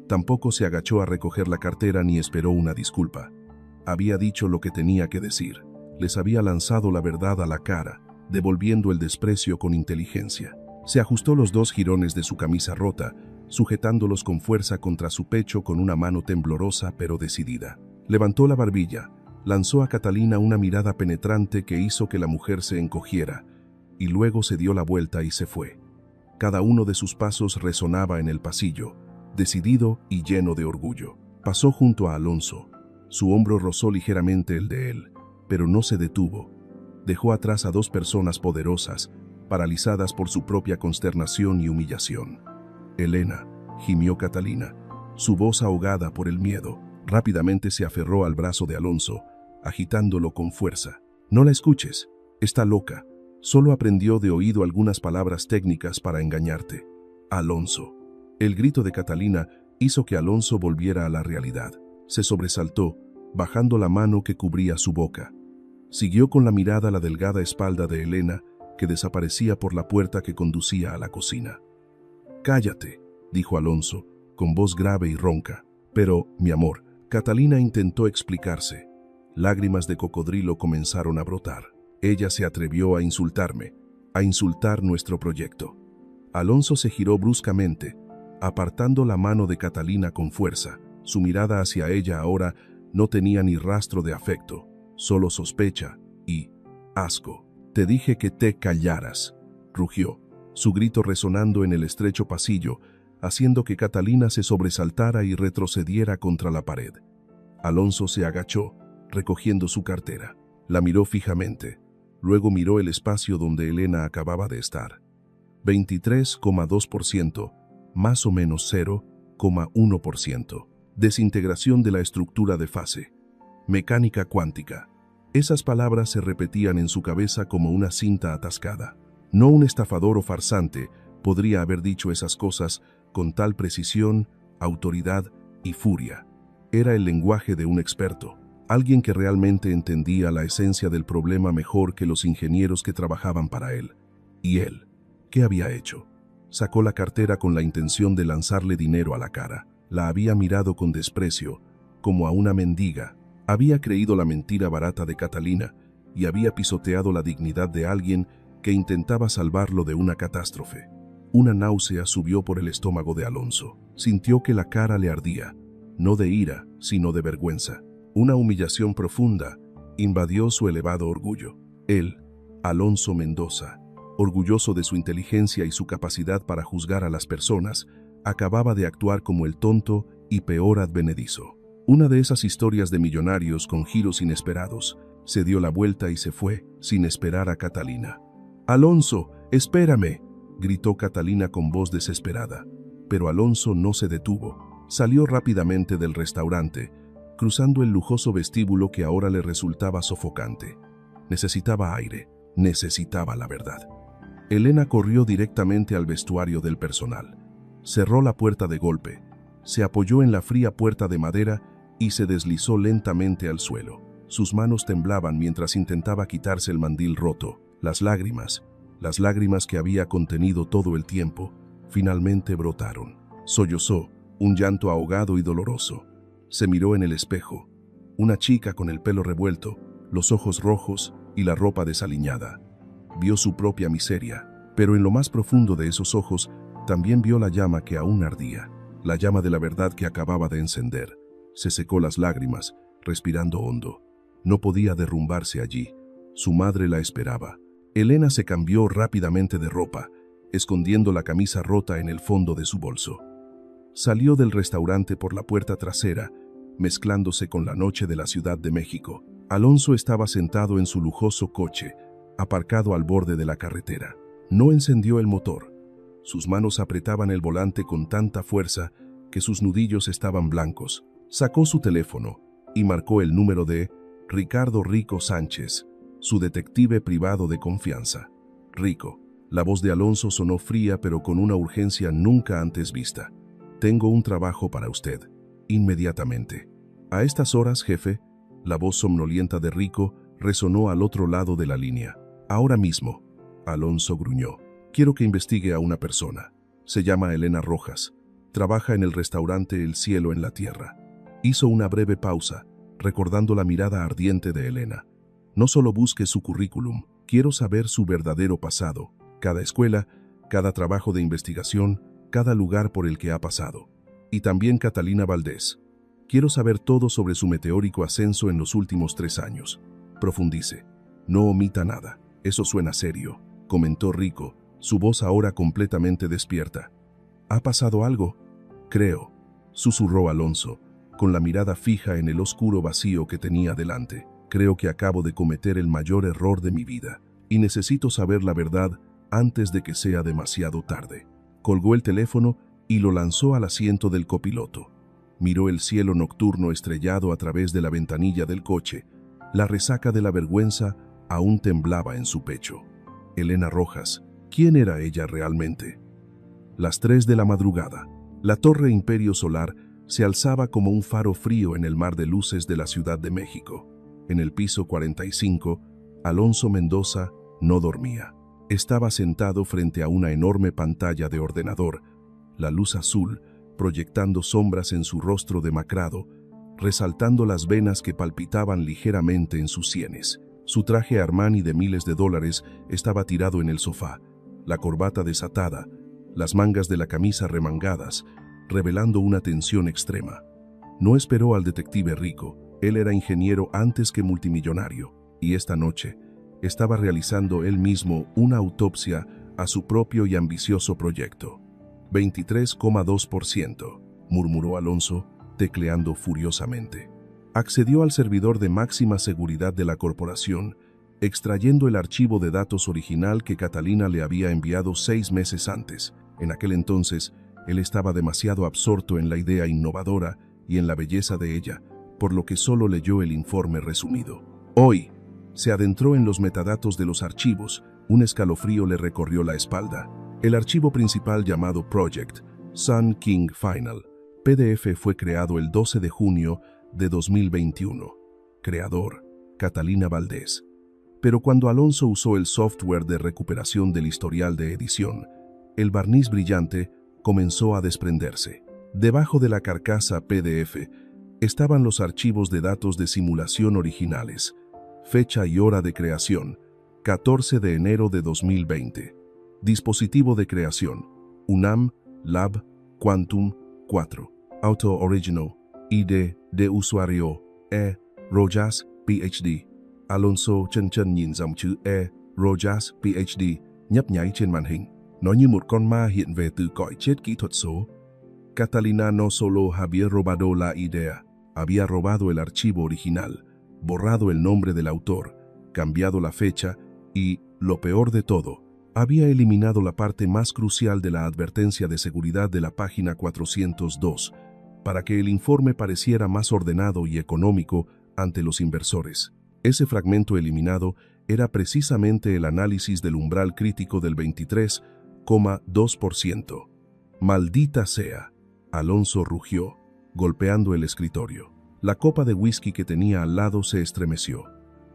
Speaker 1: Tampoco se agachó a recoger la cartera ni esperó una disculpa. Había dicho lo que tenía que decir. Les había lanzado la verdad a la cara, devolviendo el desprecio con inteligencia. Se ajustó los dos jirones de su camisa rota, sujetándolos con fuerza contra su pecho con una mano temblorosa pero decidida. Levantó la barbilla, lanzó a Catalina una mirada penetrante que hizo que la mujer se encogiera, y luego se dio la vuelta y se fue. Cada uno de sus pasos resonaba en el pasillo, decidido y lleno de orgullo. Pasó junto a Alonso. Su hombro rozó ligeramente el de él, pero no se detuvo. Dejó atrás a dos personas poderosas, paralizadas por su propia consternación y humillación. Elena, gimió Catalina, su voz ahogada por el miedo. Rápidamente se aferró al brazo de Alonso, agitándolo con fuerza. No la escuches, está loca. Solo aprendió de oído algunas palabras técnicas para engañarte. Alonso. El grito de Catalina hizo que Alonso volviera a la realidad. Se sobresaltó, bajando la mano que cubría su boca. Siguió con la mirada la delgada espalda de Elena, que desaparecía por la puerta que conducía a la cocina. «Cállate», dijo Alonso, con voz grave y ronca. «Pero, mi amor», Catalina intentó explicarse. Lágrimas de cocodrilo comenzaron a brotar. Ella se atrevió a insultarme, a insultar nuestro proyecto. Alonso se giró bruscamente, apartando la mano de Catalina con fuerza. Su mirada hacia ella ahora no tenía ni rastro de afecto, solo sospecha y asco. «Te dije que te callaras», rugió, su grito resonando en el estrecho pasillo, haciendo que Catalina se sobresaltara y retrocediera contra la pared. Alonso se agachó, recogiendo su cartera. La miró fijamente. Luego miró el espacio donde Elena acababa de estar. 23,2%, más o menos 0,1%. Desintegración de la estructura de fase. Mecánica cuántica. Esas palabras se repetían en su cabeza como una cinta atascada. No un estafador o farsante podría haber dicho esas cosas con tal precisión, autoridad y furia. Era el lenguaje de un experto, alguien que realmente entendía la esencia del problema mejor que los ingenieros que trabajaban para él. ¿Y él? ¿Qué había hecho? Sacó la cartera con la intención de lanzarle dinero a la cara. La había mirado con desprecio, como a una mendiga. Había creído la mentira barata de Catalina y había pisoteado la dignidad de alguien que intentaba salvarlo de una catástrofe. Una náusea subió por el estómago de Alonso. Sintió que la cara le ardía, no de ira, sino de vergüenza. Una humillación profunda invadió su elevado orgullo. Él, Alonso Mendoza, orgulloso de su inteligencia y su capacidad para juzgar a las personas, acababa de actuar como el tonto y peor advenedizo. Una de esas historias de millonarios con giros inesperados. Se dio la vuelta y se fue, sin esperar a Catalina. «Alonso, espérame», gritó Catalina con voz desesperada. Pero Alonso no se detuvo. Salió rápidamente del restaurante, cruzando el lujoso vestíbulo que ahora le resultaba sofocante. Necesitaba aire, necesitaba la verdad. Elena corrió directamente al vestuario del personal. Cerró la puerta de golpe. Se apoyó en la fría puerta de madera y se deslizó lentamente al suelo. Sus manos temblaban mientras intentaba quitarse el mandil roto. Las lágrimas que había contenido todo el tiempo, finalmente brotaron. Sollozó, un llanto ahogado y doloroso. Se miró en el espejo. Una chica con el pelo revuelto, los ojos rojos y la ropa desaliñada. Vio su propia miseria, pero en lo más profundo de esos ojos también vio la llama que aún ardía, la llama de la verdad que acababa de encender. Se secó las lágrimas, respirando hondo. No podía derrumbarse allí. Su madre la esperaba. Elena se cambió rápidamente de ropa, escondiendo la camisa rota en el fondo de su bolso. Salió del restaurante por la puerta trasera, mezclándose con la noche de la Ciudad de México. Alonso estaba sentado en su lujoso coche, aparcado al borde de la carretera. No encendió el motor. Sus manos apretaban el volante con tanta fuerza que sus nudillos estaban blancos. Sacó su teléfono y marcó el número de Ricardo Rico Sánchez, su detective privado de confianza. Rico. La voz de Alonso sonó fría pero con una urgencia nunca antes vista. Tengo un trabajo para usted. Inmediatamente. A estas horas, jefe, la voz somnolienta de Rico resonó al otro lado de la línea. Ahora mismo. Alonso gruñó. Quiero que investigue a una persona. Se llama Elena Rojas. Trabaja en el restaurante El Cielo en la Tierra. Hizo una breve pausa, recordando la mirada ardiente de Elena. No solo busque su currículum, quiero saber su verdadero pasado, cada escuela, cada trabajo de investigación, cada lugar por el que ha pasado. Y también Catalina Valdés. Quiero saber todo sobre su meteórico ascenso en los últimos 3 años. Profundice. No omita nada. Eso suena serio, comentó Rico, su voz ahora completamente despierta. ¿Ha pasado algo? Creo, susurró Alonso, con la mirada fija en el oscuro vacío que tenía delante. Creo que acabo de cometer el mayor error de mi vida, y necesito saber la verdad antes de que sea demasiado tarde. Colgó el teléfono y lo lanzó al asiento del copiloto. Miró el cielo nocturno estrellado a través de la ventanilla del coche. La resaca de la vergüenza aún temblaba en su pecho. Elena Rojas, ¿quién era ella realmente? Las 3 de la madrugada. La Torre Imperio Solar se alzaba como un faro frío en el mar de luces de la Ciudad de México. En el piso 45, Alonso Mendoza no dormía. Estaba sentado frente a una enorme pantalla de ordenador, la luz azul proyectando sombras en su rostro demacrado, resaltando las venas que palpitaban ligeramente en sus sienes. Su traje Armani de miles de dólares estaba tirado en el sofá, la corbata desatada, las mangas de la camisa remangadas, revelando una tensión extrema. No esperó al detective Rico. Él era ingeniero antes que multimillonario, y esta noche estaba realizando él mismo una autopsia a su propio y ambicioso proyecto. 23,2%, murmuró Alonso, tecleando furiosamente. Accedió al servidor de máxima seguridad de la corporación, extrayendo el archivo de datos original que Catalina le había enviado 6 meses antes. En aquel entonces, él estaba demasiado absorto en la idea innovadora y en la belleza de ella, por lo que solo leyó el informe resumido. Hoy, se adentró en los metadatos de los archivos. Un escalofrío le recorrió la espalda. El archivo principal llamado Project Sun King Final PDF fue creado el 12 de junio de 2021. Creador, Catalina Valdés. Pero cuando Alonso usó el software de recuperación del historial de edición, el barniz brillante comenzó a desprenderse. Debajo de la carcasa PDF estaban los archivos de datos de simulación originales. Fecha y hora de creación, 14 de enero de 2020. Dispositivo de creación, UNAM Lab Quantum 4. Auto Original, ID de usuario, Rojas, PhD. Alonso chân chân nhìn dòng chữ Rojas, PhD, nhấp nháy trên màn hình. Nó như một con ma hiện về từ cõi chết kỹ thuật số. Catalina no solo había robado la idea, había robado el archivo original, borrado el nombre del autor, cambiado la fecha y, lo peor de todo, había eliminado la parte más crucial de la advertencia de seguridad de la página 402, para que el informe pareciera más ordenado y económico ante los inversores. Ese fragmento eliminado era precisamente el análisis del umbral crítico del 23,2%. Maldita sea. Alonso rugió, golpeando el escritorio. La copa de whisky que tenía al lado se estremeció.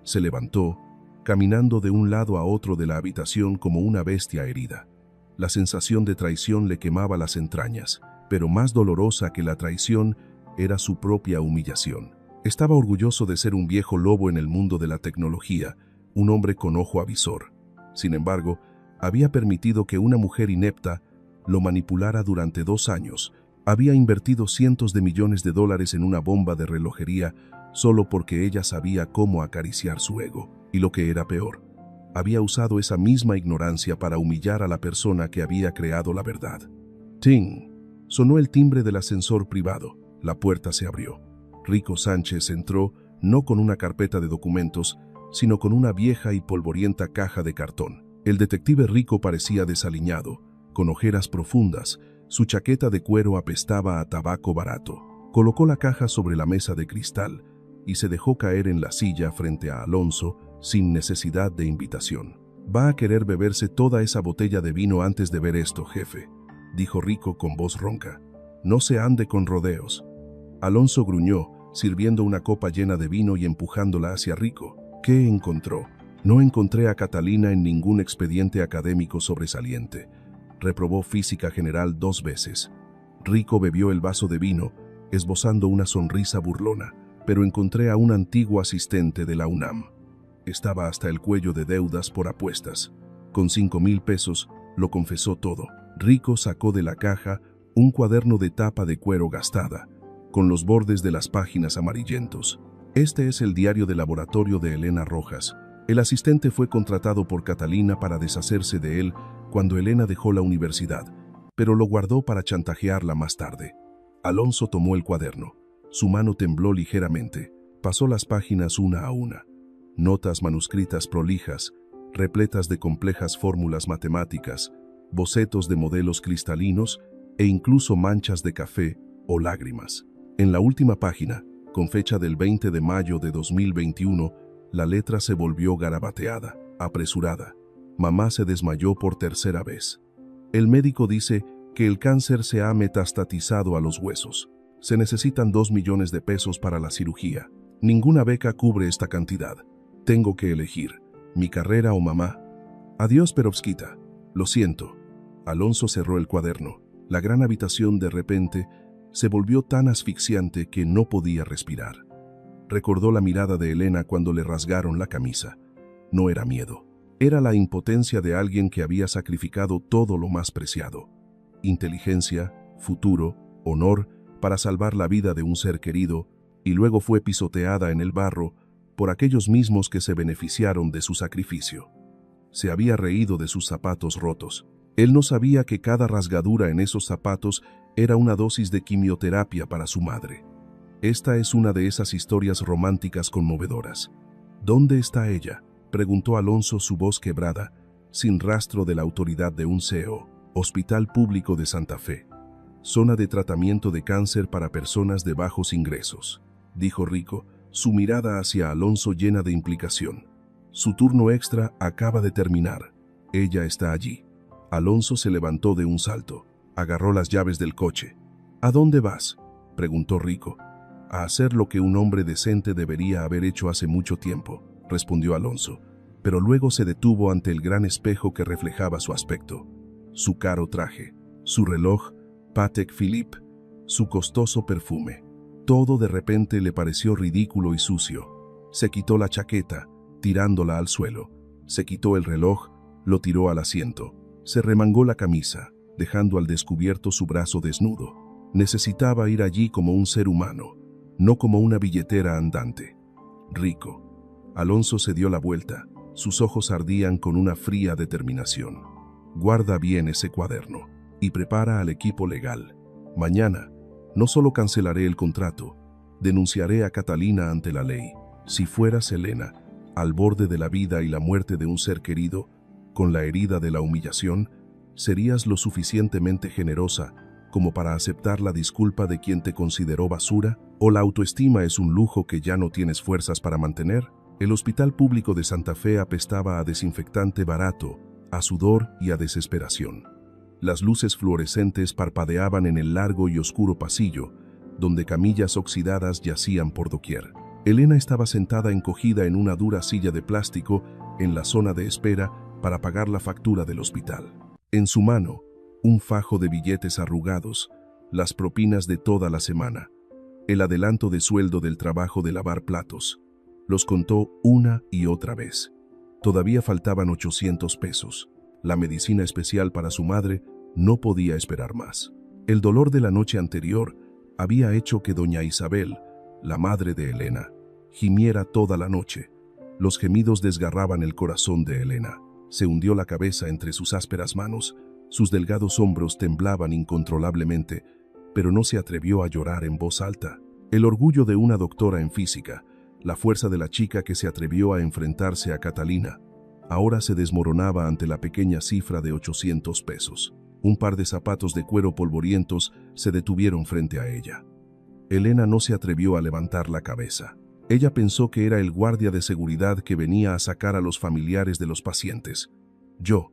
Speaker 1: Se levantó, caminando de un lado a otro de la habitación como una bestia herida. La sensación de traición le quemaba las entrañas, pero más dolorosa que la traición era su propia humillación. Estaba orgulloso de ser un viejo lobo en el mundo de la tecnología, un hombre con ojo avisor. Sin embargo, había permitido que una mujer inepta lo manipulara durante 2 años. Había invertido cientos de millones de dólares en una bomba de relojería solo porque ella sabía cómo acariciar su ego. Y lo que era peor, había usado esa misma ignorancia para humillar a la persona que había creado la verdad. ¡Ting! Sonó el timbre del ascensor privado. La puerta se abrió. Rico Sánchez entró no con una carpeta de documentos, sino con una vieja y polvorienta caja de cartón. El detective Rico parecía desaliñado, con ojeras profundas. Su chaqueta de cuero apestaba a tabaco barato. Colocó la caja sobre la mesa de cristal y se dejó caer en la silla frente a Alonso sin necesidad de invitación. «Va a querer beberse toda esa botella de vino antes de ver esto, jefe», dijo Rico con voz ronca. «No se ande con rodeos». Alonso gruñó, sirviendo una copa llena de vino y empujándola hacia Rico. ¿Qué encontró? «No encontré a Catalina en ningún expediente académico sobresaliente. Reprobó física general 2 veces. Rico bebió el vaso de vino, esbozando una sonrisa burlona, pero encontré a un antiguo asistente de la UNAM. Estaba hasta el cuello de deudas por apuestas. Con 5,000 pesos lo confesó todo. Rico sacó de la caja un cuaderno de tapa de cuero gastada, con los bordes de las páginas amarillentos. Este es el diario de laboratorio de Elena Rojas. El asistente fue contratado por Catalina para deshacerse de él cuando Elena dejó la universidad, pero lo guardó para chantajearla más tarde. Alonso tomó el cuaderno. Su mano tembló ligeramente. Pasó las páginas una a una. Notas manuscritas prolijas, repletas de complejas fórmulas matemáticas, bocetos de modelos cristalinos e incluso manchas de café o lágrimas. En la última página, con fecha del 20 de mayo de 2021, la letra se volvió garabateada, apresurada. Mamá se desmayó por 3ª vez. El médico dice que el cáncer se ha metastatizado a los huesos. Se necesitan 2 millones de pesos para la cirugía. Ninguna beca cubre esta cantidad. Tengo que elegir, mi carrera o mamá. Adiós, Perovskita. Lo siento. Alonso cerró el cuaderno. La gran habitación de repente se volvió tan asfixiante que no podía respirar. Recordó la mirada de Elena cuando le rasgaron la camisa. No era miedo. Era la impotencia de alguien que había sacrificado todo lo más preciado. Inteligencia, futuro, honor, para salvar la vida de un ser querido, y luego fue pisoteada en el barro por aquellos mismos que se beneficiaron de su sacrificio. Se había reído de sus zapatos rotos. Él no sabía que cada rasgadura en esos zapatos era una dosis de quimioterapia para su madre. Esta es una de esas historias románticas conmovedoras. ¿Dónde está ella?, preguntó Alonso, su voz quebrada, sin rastro de la autoridad de un CEO. Hospital Público de Santa Fe. Zona de tratamiento de cáncer para personas de bajos ingresos, dijo Rico, su mirada hacia Alonso llena de implicación. Su turno extra acaba de terminar. Ella está allí. Alonso se levantó de un salto. Agarró las llaves del coche. ¿A dónde vas?, preguntó Rico. A hacer lo que un hombre decente debería haber hecho hace mucho tiempo, respondió Alonso, pero luego se detuvo ante el gran espejo que reflejaba su aspecto. Su caro traje, su reloj, Patek Philippe, su costoso perfume. Todo de repente le pareció ridículo y sucio. Se quitó la chaqueta, tirándola al suelo. Se quitó el reloj, lo tiró al asiento. Se remangó la camisa, dejando al descubierto su brazo desnudo. Necesitaba ir allí como un ser humano, no como una billetera andante. Rico. Alonso se dio la vuelta. Sus ojos ardían con una fría determinación. Guarda bien ese cuaderno y prepara al equipo legal. Mañana, no solo cancelaré el contrato, denunciaré a Catalina ante la ley. Si fueras Elena, al borde de la vida y la muerte de un ser querido, con la herida de la humillación, serías lo suficientemente generosa como para aceptar la disculpa de quien te consideró basura, o la autoestima es un lujo que ya no tienes fuerzas para mantener. El Hospital Público de Santa Fe apestaba a desinfectante barato, a sudor y a desesperación. Las luces fluorescentes parpadeaban en el largo y oscuro pasillo, donde camillas oxidadas yacían por doquier. Elena estaba sentada encogida en una dura silla de plástico en la zona de espera para pagar la factura del hospital. En su mano, un fajo de billetes arrugados, las propinas de toda la semana, el adelanto de sueldo del trabajo de lavar platos. Los contó una y otra vez. Todavía faltaban 800 pesos. La medicina especial para su madre no podía esperar más. El dolor de la noche anterior había hecho que doña Isabel, la madre de Elena, gimiera toda la noche. Los gemidos desgarraban el corazón de Elena. Se hundió la cabeza entre sus ásperas manos, sus delgados hombros temblaban incontrolablemente, pero no se atrevió a llorar en voz alta. El orgullo de una doctora en física, la fuerza de la chica que se atrevió a enfrentarse a Catalina, ahora se desmoronaba ante la pequeña cifra de 800 pesos. Un par de zapatos de cuero polvorientos se detuvieron frente a ella. Elena no se atrevió a levantar la cabeza. Ella pensó que era el guardia de seguridad que venía a sacar a los familiares de los pacientes. «Yo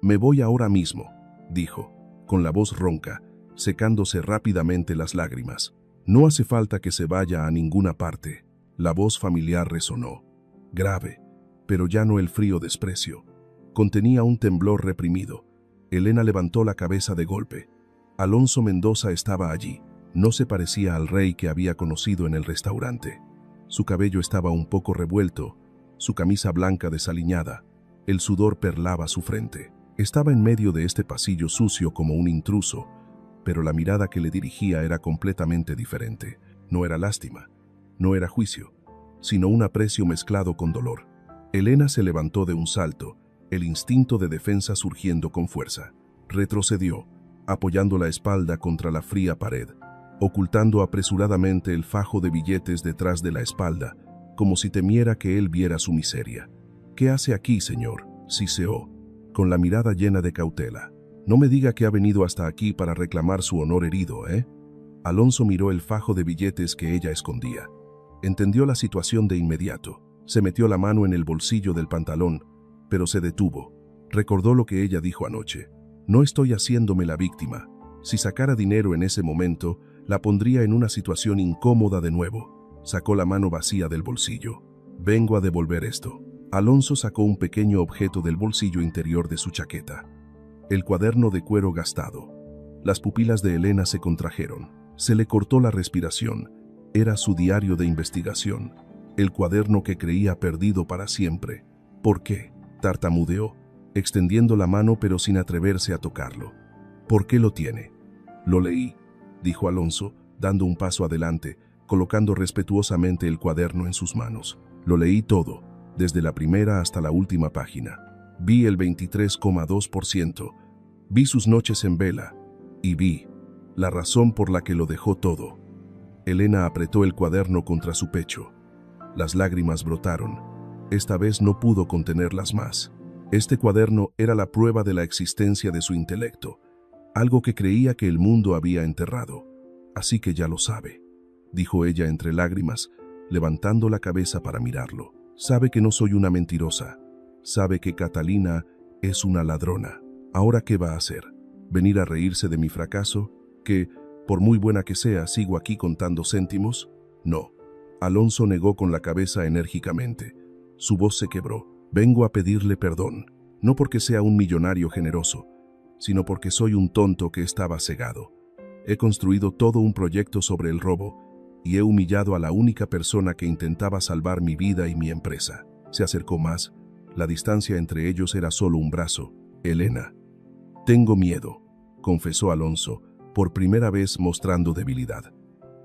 Speaker 1: me voy ahora mismo», dijo, con la voz ronca, secándose rápidamente las lágrimas. «No hace falta que se vaya a ninguna parte». La voz familiar resonó, grave, pero ya no el frío desprecio. Contenía un temblor reprimido. Elena levantó la cabeza de golpe. Alonso Mendoza estaba allí. No se parecía al rey que había conocido en el restaurante. Su cabello estaba un poco revuelto, su camisa blanca desaliñada. El sudor perlaba su frente. Estaba en medio de este pasillo sucio como un intruso, pero la mirada que le dirigía era completamente diferente. No era lástima, no era juicio, sino un aprecio mezclado con dolor. Elena se levantó de un salto, el instinto de defensa surgiendo con fuerza. Retrocedió, apoyando la espalda contra la fría pared, ocultando apresuradamente el fajo de billetes detrás de la espalda, como si temiera que él viera su miseria. «¿Qué hace aquí, señor?», siseó, con la mirada llena de cautela. «No me diga que ha venido hasta aquí para reclamar su honor herido, ¿eh?». Alonso miró el fajo de billetes que ella escondía. Entendió la situación de inmediato. Se metió la mano en el bolsillo del pantalón, pero se detuvo. Recordó lo que ella dijo anoche. «No estoy haciéndome la víctima. Si sacara dinero en ese momento, la pondría en una situación incómoda de nuevo». Sacó la mano vacía del bolsillo. «Vengo a devolver esto». Alonso sacó un pequeño objeto del bolsillo interior de su chaqueta. El cuaderno de cuero gastado. Las pupilas de Elena se contrajeron. Se le cortó la respiración. Era su diario de investigación. El cuaderno que creía perdido para siempre. «¿Por qué?», tartamudeó, extendiendo la mano pero sin atreverse a tocarlo. «¿Por qué lo tiene?». «Lo leí», dijo Alonso, dando un paso adelante, colocando respetuosamente el cuaderno en sus manos. «Lo leí todo, desde la primera hasta la última página. Vi el 23,2%, vi sus noches en vela, y vi la razón por la que lo dejó todo». Elena apretó el cuaderno contra su pecho. Las lágrimas brotaron. Esta vez no pudo contenerlas más. Este cuaderno era la prueba de la existencia de su intelecto, algo que creía que el mundo había enterrado. «Así que ya lo sabe», dijo ella entre lágrimas, levantando la cabeza para mirarlo. «Sabe que no soy una mentirosa. Sabe que Catalina es una ladrona. ¿Ahora qué va a hacer? ¿Venir a reírse de mi fracaso? ¿Que, por muy buena que sea, sigo aquí contando céntimos? No». Alonso negó con la cabeza enérgicamente. Su voz se quebró. «Vengo a pedirle perdón, no porque sea un millonario generoso, sino porque soy un tonto que estaba cegado. He construido todo un proyecto sobre el robo y he humillado a la única persona que intentaba salvar mi vida y mi empresa». Se acercó más. La distancia entre ellos era solo un brazo. «Elena». «Tengo miedo», confesó Alonso, por primera vez mostrando debilidad.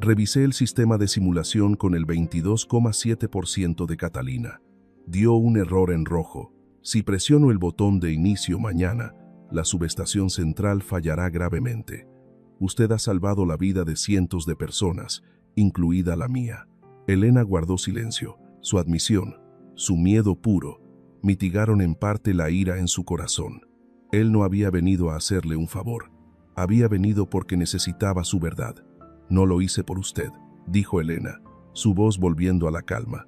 Speaker 1: «Revisé el sistema de simulación con el 22,7% de Catalina. Dio un error en rojo. Si presiono el botón de inicio mañana, la subestación central fallará gravemente. Usted ha salvado la vida de cientos de personas, incluida la mía». Elena guardó silencio. Su admisión, su miedo puro, mitigaron en parte la ira en su corazón. Él no había venido a hacerle un favor. Había venido porque necesitaba su verdad. «No lo hice por usted», dijo Elena, su voz volviendo a la calma.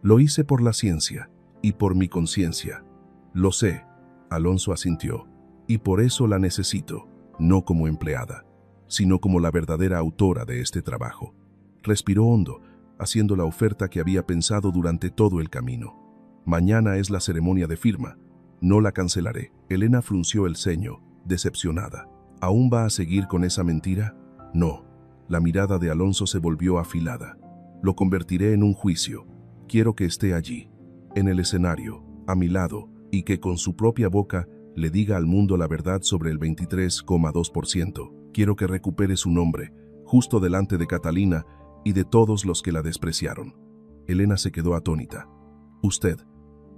Speaker 1: «Lo hice por la ciencia y por mi conciencia». «Lo sé», Alonso asintió. y por eso la necesito, no como empleada, sino como la verdadera autora de este trabajo. Respiró hondo, haciendo la oferta que había pensado durante todo el camino. Mañana es la ceremonia de firma. No la cancelaré. Elena frunció el ceño, decepcionada. ¿Aún va a seguir con esa mentira? No. La mirada de Alonso se volvió afilada. Lo convertiré en un juicio. Quiero que esté allí, en el escenario, a mi lado, y que con su propia boca le diga al mundo la verdad sobre el 23,2%. Quiero que recupere su nombre, justo delante de Catalina y de todos los que la despreciaron. Elena se quedó atónita. ¿Usted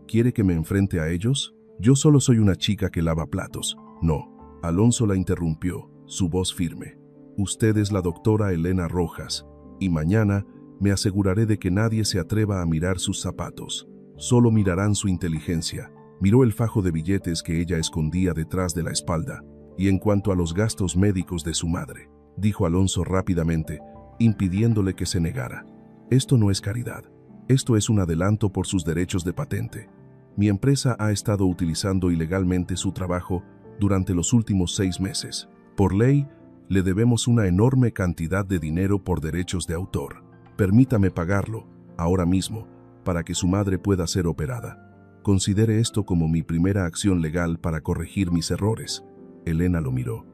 Speaker 1: quiere que me enfrente a ellos? Yo solo soy una chica que lava platos. No. Alonso la interrumpió, su voz firme. Usted es la doctora Elena Rojas, y mañana me aseguraré de que nadie se atreva a mirar sus zapatos. Solo mirarán su inteligencia. Miró el fajo de billetes que ella escondía detrás de la espalda. Y en cuanto a los gastos médicos de su madre, dijo Alonso rápidamente, impidiéndole que se negara. Esto no es caridad. Esto es un adelanto por sus derechos de patente. Mi empresa ha estado utilizando ilegalmente su trabajo durante los últimos 6 meses. Por ley, le debemos una enorme cantidad de dinero por derechos de autor. Permítame pagarlo, ahora mismo, para que su madre pueda ser operada. Considere esto como mi primera acción legal para corregir mis errores. Elena lo miró.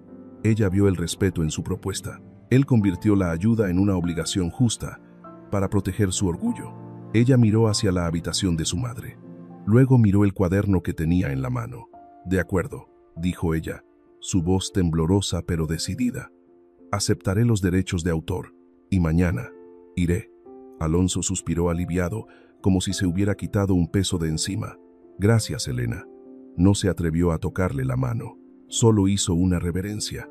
Speaker 1: Ella vio el respeto en su propuesta. Él convirtió la ayuda en una obligación justa para proteger su orgullo. Ella miró hacia la habitación de su madre. Luego miró el cuaderno que tenía en la mano. De acuerdo, dijo ella, su voz temblorosa pero decidida. Aceptaré los derechos de autor, y mañana iré. Alonso suspiró aliviado, como si se hubiera quitado un peso de encima. Gracias, Elena. No se atrevió a tocarle la mano. Solo hizo una reverencia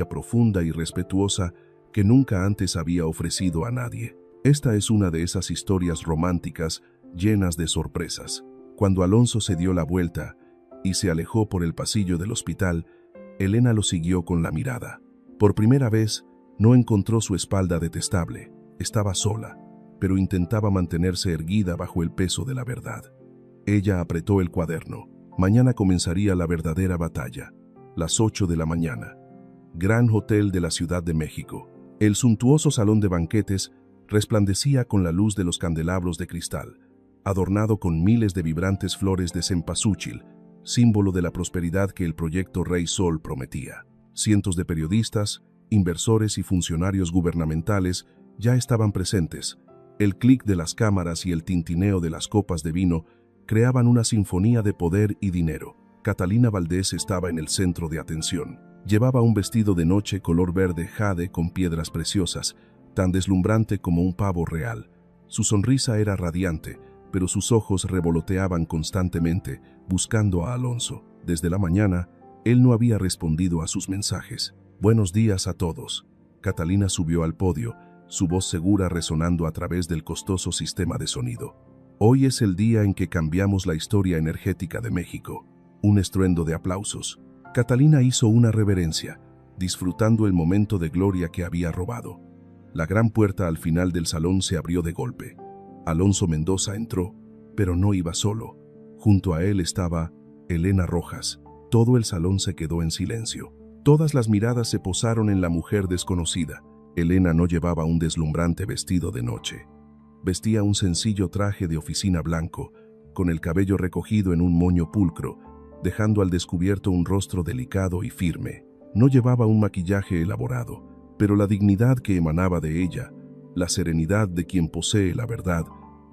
Speaker 1: profunda y respetuosa que nunca antes había ofrecido a nadie. Esta es una de esas historias románticas llenas de sorpresas. Cuando Alonso se dio la vuelta y se alejó por el pasillo del hospital, Elena lo siguió con la mirada. Por primera vez, no encontró su espalda detestable. Estaba sola, pero intentaba mantenerse erguida bajo el peso de la verdad. Ella apretó el cuaderno. Mañana comenzaría la verdadera batalla. Las 8 de la mañana. Gran Hotel de la Ciudad de México. El suntuoso salón de banquetes resplandecía con la luz de los candelabros de cristal, adornado con miles de vibrantes flores de cempasúchil, símbolo de la prosperidad que el proyecto Rey Sol prometía. Cientos de periodistas, inversores y funcionarios gubernamentales ya estaban presentes. El clic de las cámaras y el tintineo de las copas de vino creaban una sinfonía de poder y dinero. Catalina Valdés estaba en el centro de atención. Llevaba un vestido de noche color verde jade con piedras preciosas, tan deslumbrante como un pavo real. Su sonrisa era radiante, pero sus ojos revoloteaban constantemente, buscando a Alonso. Desde la mañana, él no había respondido a sus mensajes. Buenos días a todos. Catalina subió al podio, su voz segura resonando a través del costoso sistema de sonido. Hoy es el día en que cambiamos la historia energética de México. Un estruendo de aplausos. Catalina hizo una reverencia, disfrutando el momento de gloria que había robado. La gran puerta al final del salón se abrió de golpe. Alonso Mendoza entró, pero no iba solo. Junto a él estaba Elena Rojas. Todo el salón se quedó en silencio. Todas las miradas se posaron en la mujer desconocida. Elena no llevaba un deslumbrante vestido de noche. Vestía un sencillo traje de oficina blanco, con el cabello recogido en un moño pulcro, dejando al descubierto un rostro delicado y firme. No llevaba un maquillaje elaborado, pero la dignidad que emanaba de ella, la serenidad de quien posee la verdad,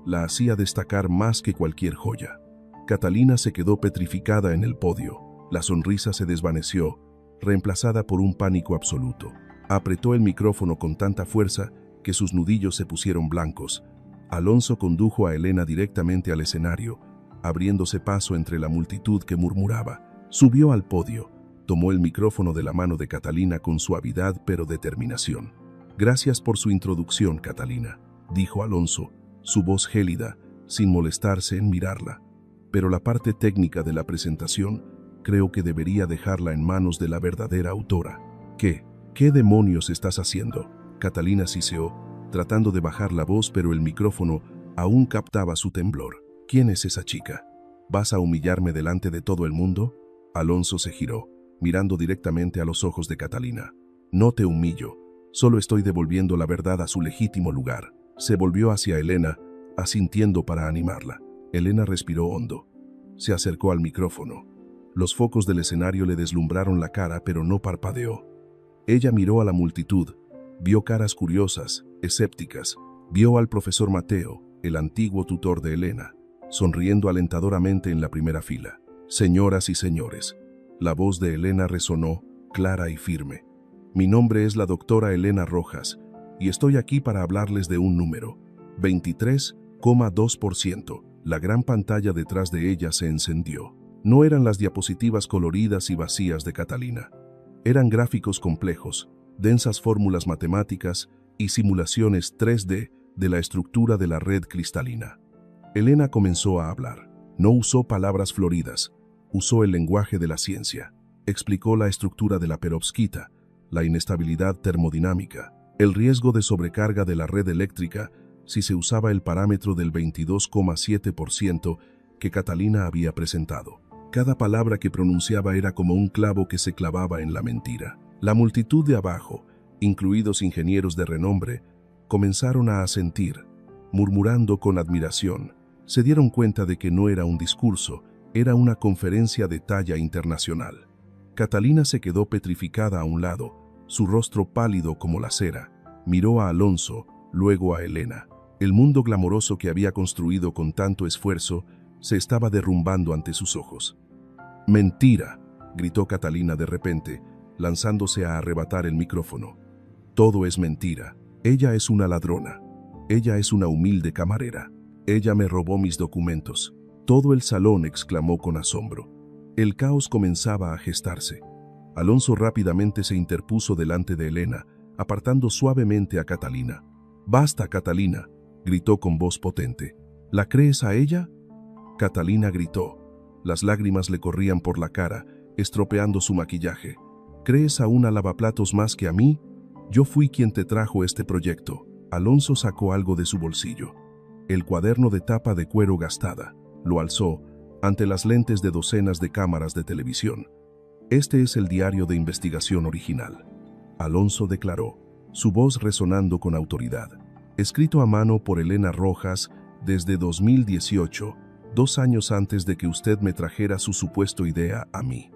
Speaker 1: la hacía destacar más que cualquier joya. Catalina se quedó petrificada en el podio. La sonrisa se desvaneció, reemplazada por un pánico absoluto. Apretó el micrófono con tanta fuerza que sus nudillos se pusieron blancos. Alonso condujo a Elena directamente al escenario, abriéndose paso entre la multitud que murmuraba. Subió al podio, tomó el micrófono de la mano de Catalina con suavidad pero determinación. Gracias por su introducción, Catalina, dijo Alonso, su voz gélida, sin molestarse en mirarla. Pero la parte técnica de la presentación creo que debería dejarla en manos de la verdadera autora. ¿Qué demonios estás haciendo? Catalina siseó, tratando de bajar la voz, pero el micrófono aún captaba su temblor. ¿Quién es esa chica? ¿Vas a humillarme delante de todo el mundo? Alonso se giró, mirando directamente a los ojos de Catalina. No te humillo, solo estoy devolviendo la verdad a su legítimo lugar. Se volvió hacia Elena, asintiendo para animarla. Elena respiró hondo. Se acercó al micrófono. Los focos del escenario le deslumbraron la cara, pero no parpadeó. Ella miró a la multitud, vio caras curiosas, escépticas, vio al profesor Mateo, el antiguo tutor de Elena, sonriendo alentadoramente en la primera fila. Señoras y señores, la voz de Elena resonó, clara y firme. Mi nombre es la doctora Elena Rojas, y estoy aquí para hablarles de un número, 23,2%. La gran pantalla detrás de ella se encendió. No eran las diapositivas coloridas y vacías de Catalina. Eran gráficos complejos, densas fórmulas matemáticas y simulaciones 3D de la estructura de la red cristalina. Elena comenzó a hablar. No usó palabras floridas, usó el lenguaje de la ciencia. Explicó la estructura de la perovskita, la inestabilidad termodinámica, el riesgo de sobrecarga de la red eléctrica si se usaba el parámetro del 22,7% que Catalina había presentado. Cada palabra que pronunciaba era como un clavo que se clavaba en la mentira. La multitud de abajo, incluidos ingenieros de renombre, comenzaron a asentir, murmurando con admiración. Se dieron cuenta de que no era un discurso, era una conferencia de talla internacional. Catalina se quedó petrificada a un lado, su rostro pálido como la cera. Miró a Alonso, luego a Elena. El mundo glamoroso que había construido con tanto esfuerzo se estaba derrumbando ante sus ojos. «Mentira», gritó Catalina de repente, lanzándose a arrebatar el micrófono. «Todo es mentira. Ella es una ladrona. Ella es una humilde camarera. Ella me robó mis documentos». Todo el salón exclamó con asombro. El caos comenzaba a gestarse. Alonso rápidamente se interpuso delante de Elena, apartando suavemente a Catalina. «Basta, Catalina», gritó con voz potente. «¿La crees a ella?». Catalina gritó. Las lágrimas le corrían por la cara, estropeando su maquillaje. «¿Crees a una lavaplatos más que a mí? Yo fui quien te trajo este proyecto». Alonso sacó algo de su bolsillo. El cuaderno de tapa de cuero gastada. Lo alzó, ante las lentes de docenas de cámaras de televisión. «Este es el diario de investigación original», Alonso declaró, su voz resonando con autoridad. «Escrito a mano por Elena Rojas desde 2018, 2 años antes de que usted me trajera su supuesto idea a mí».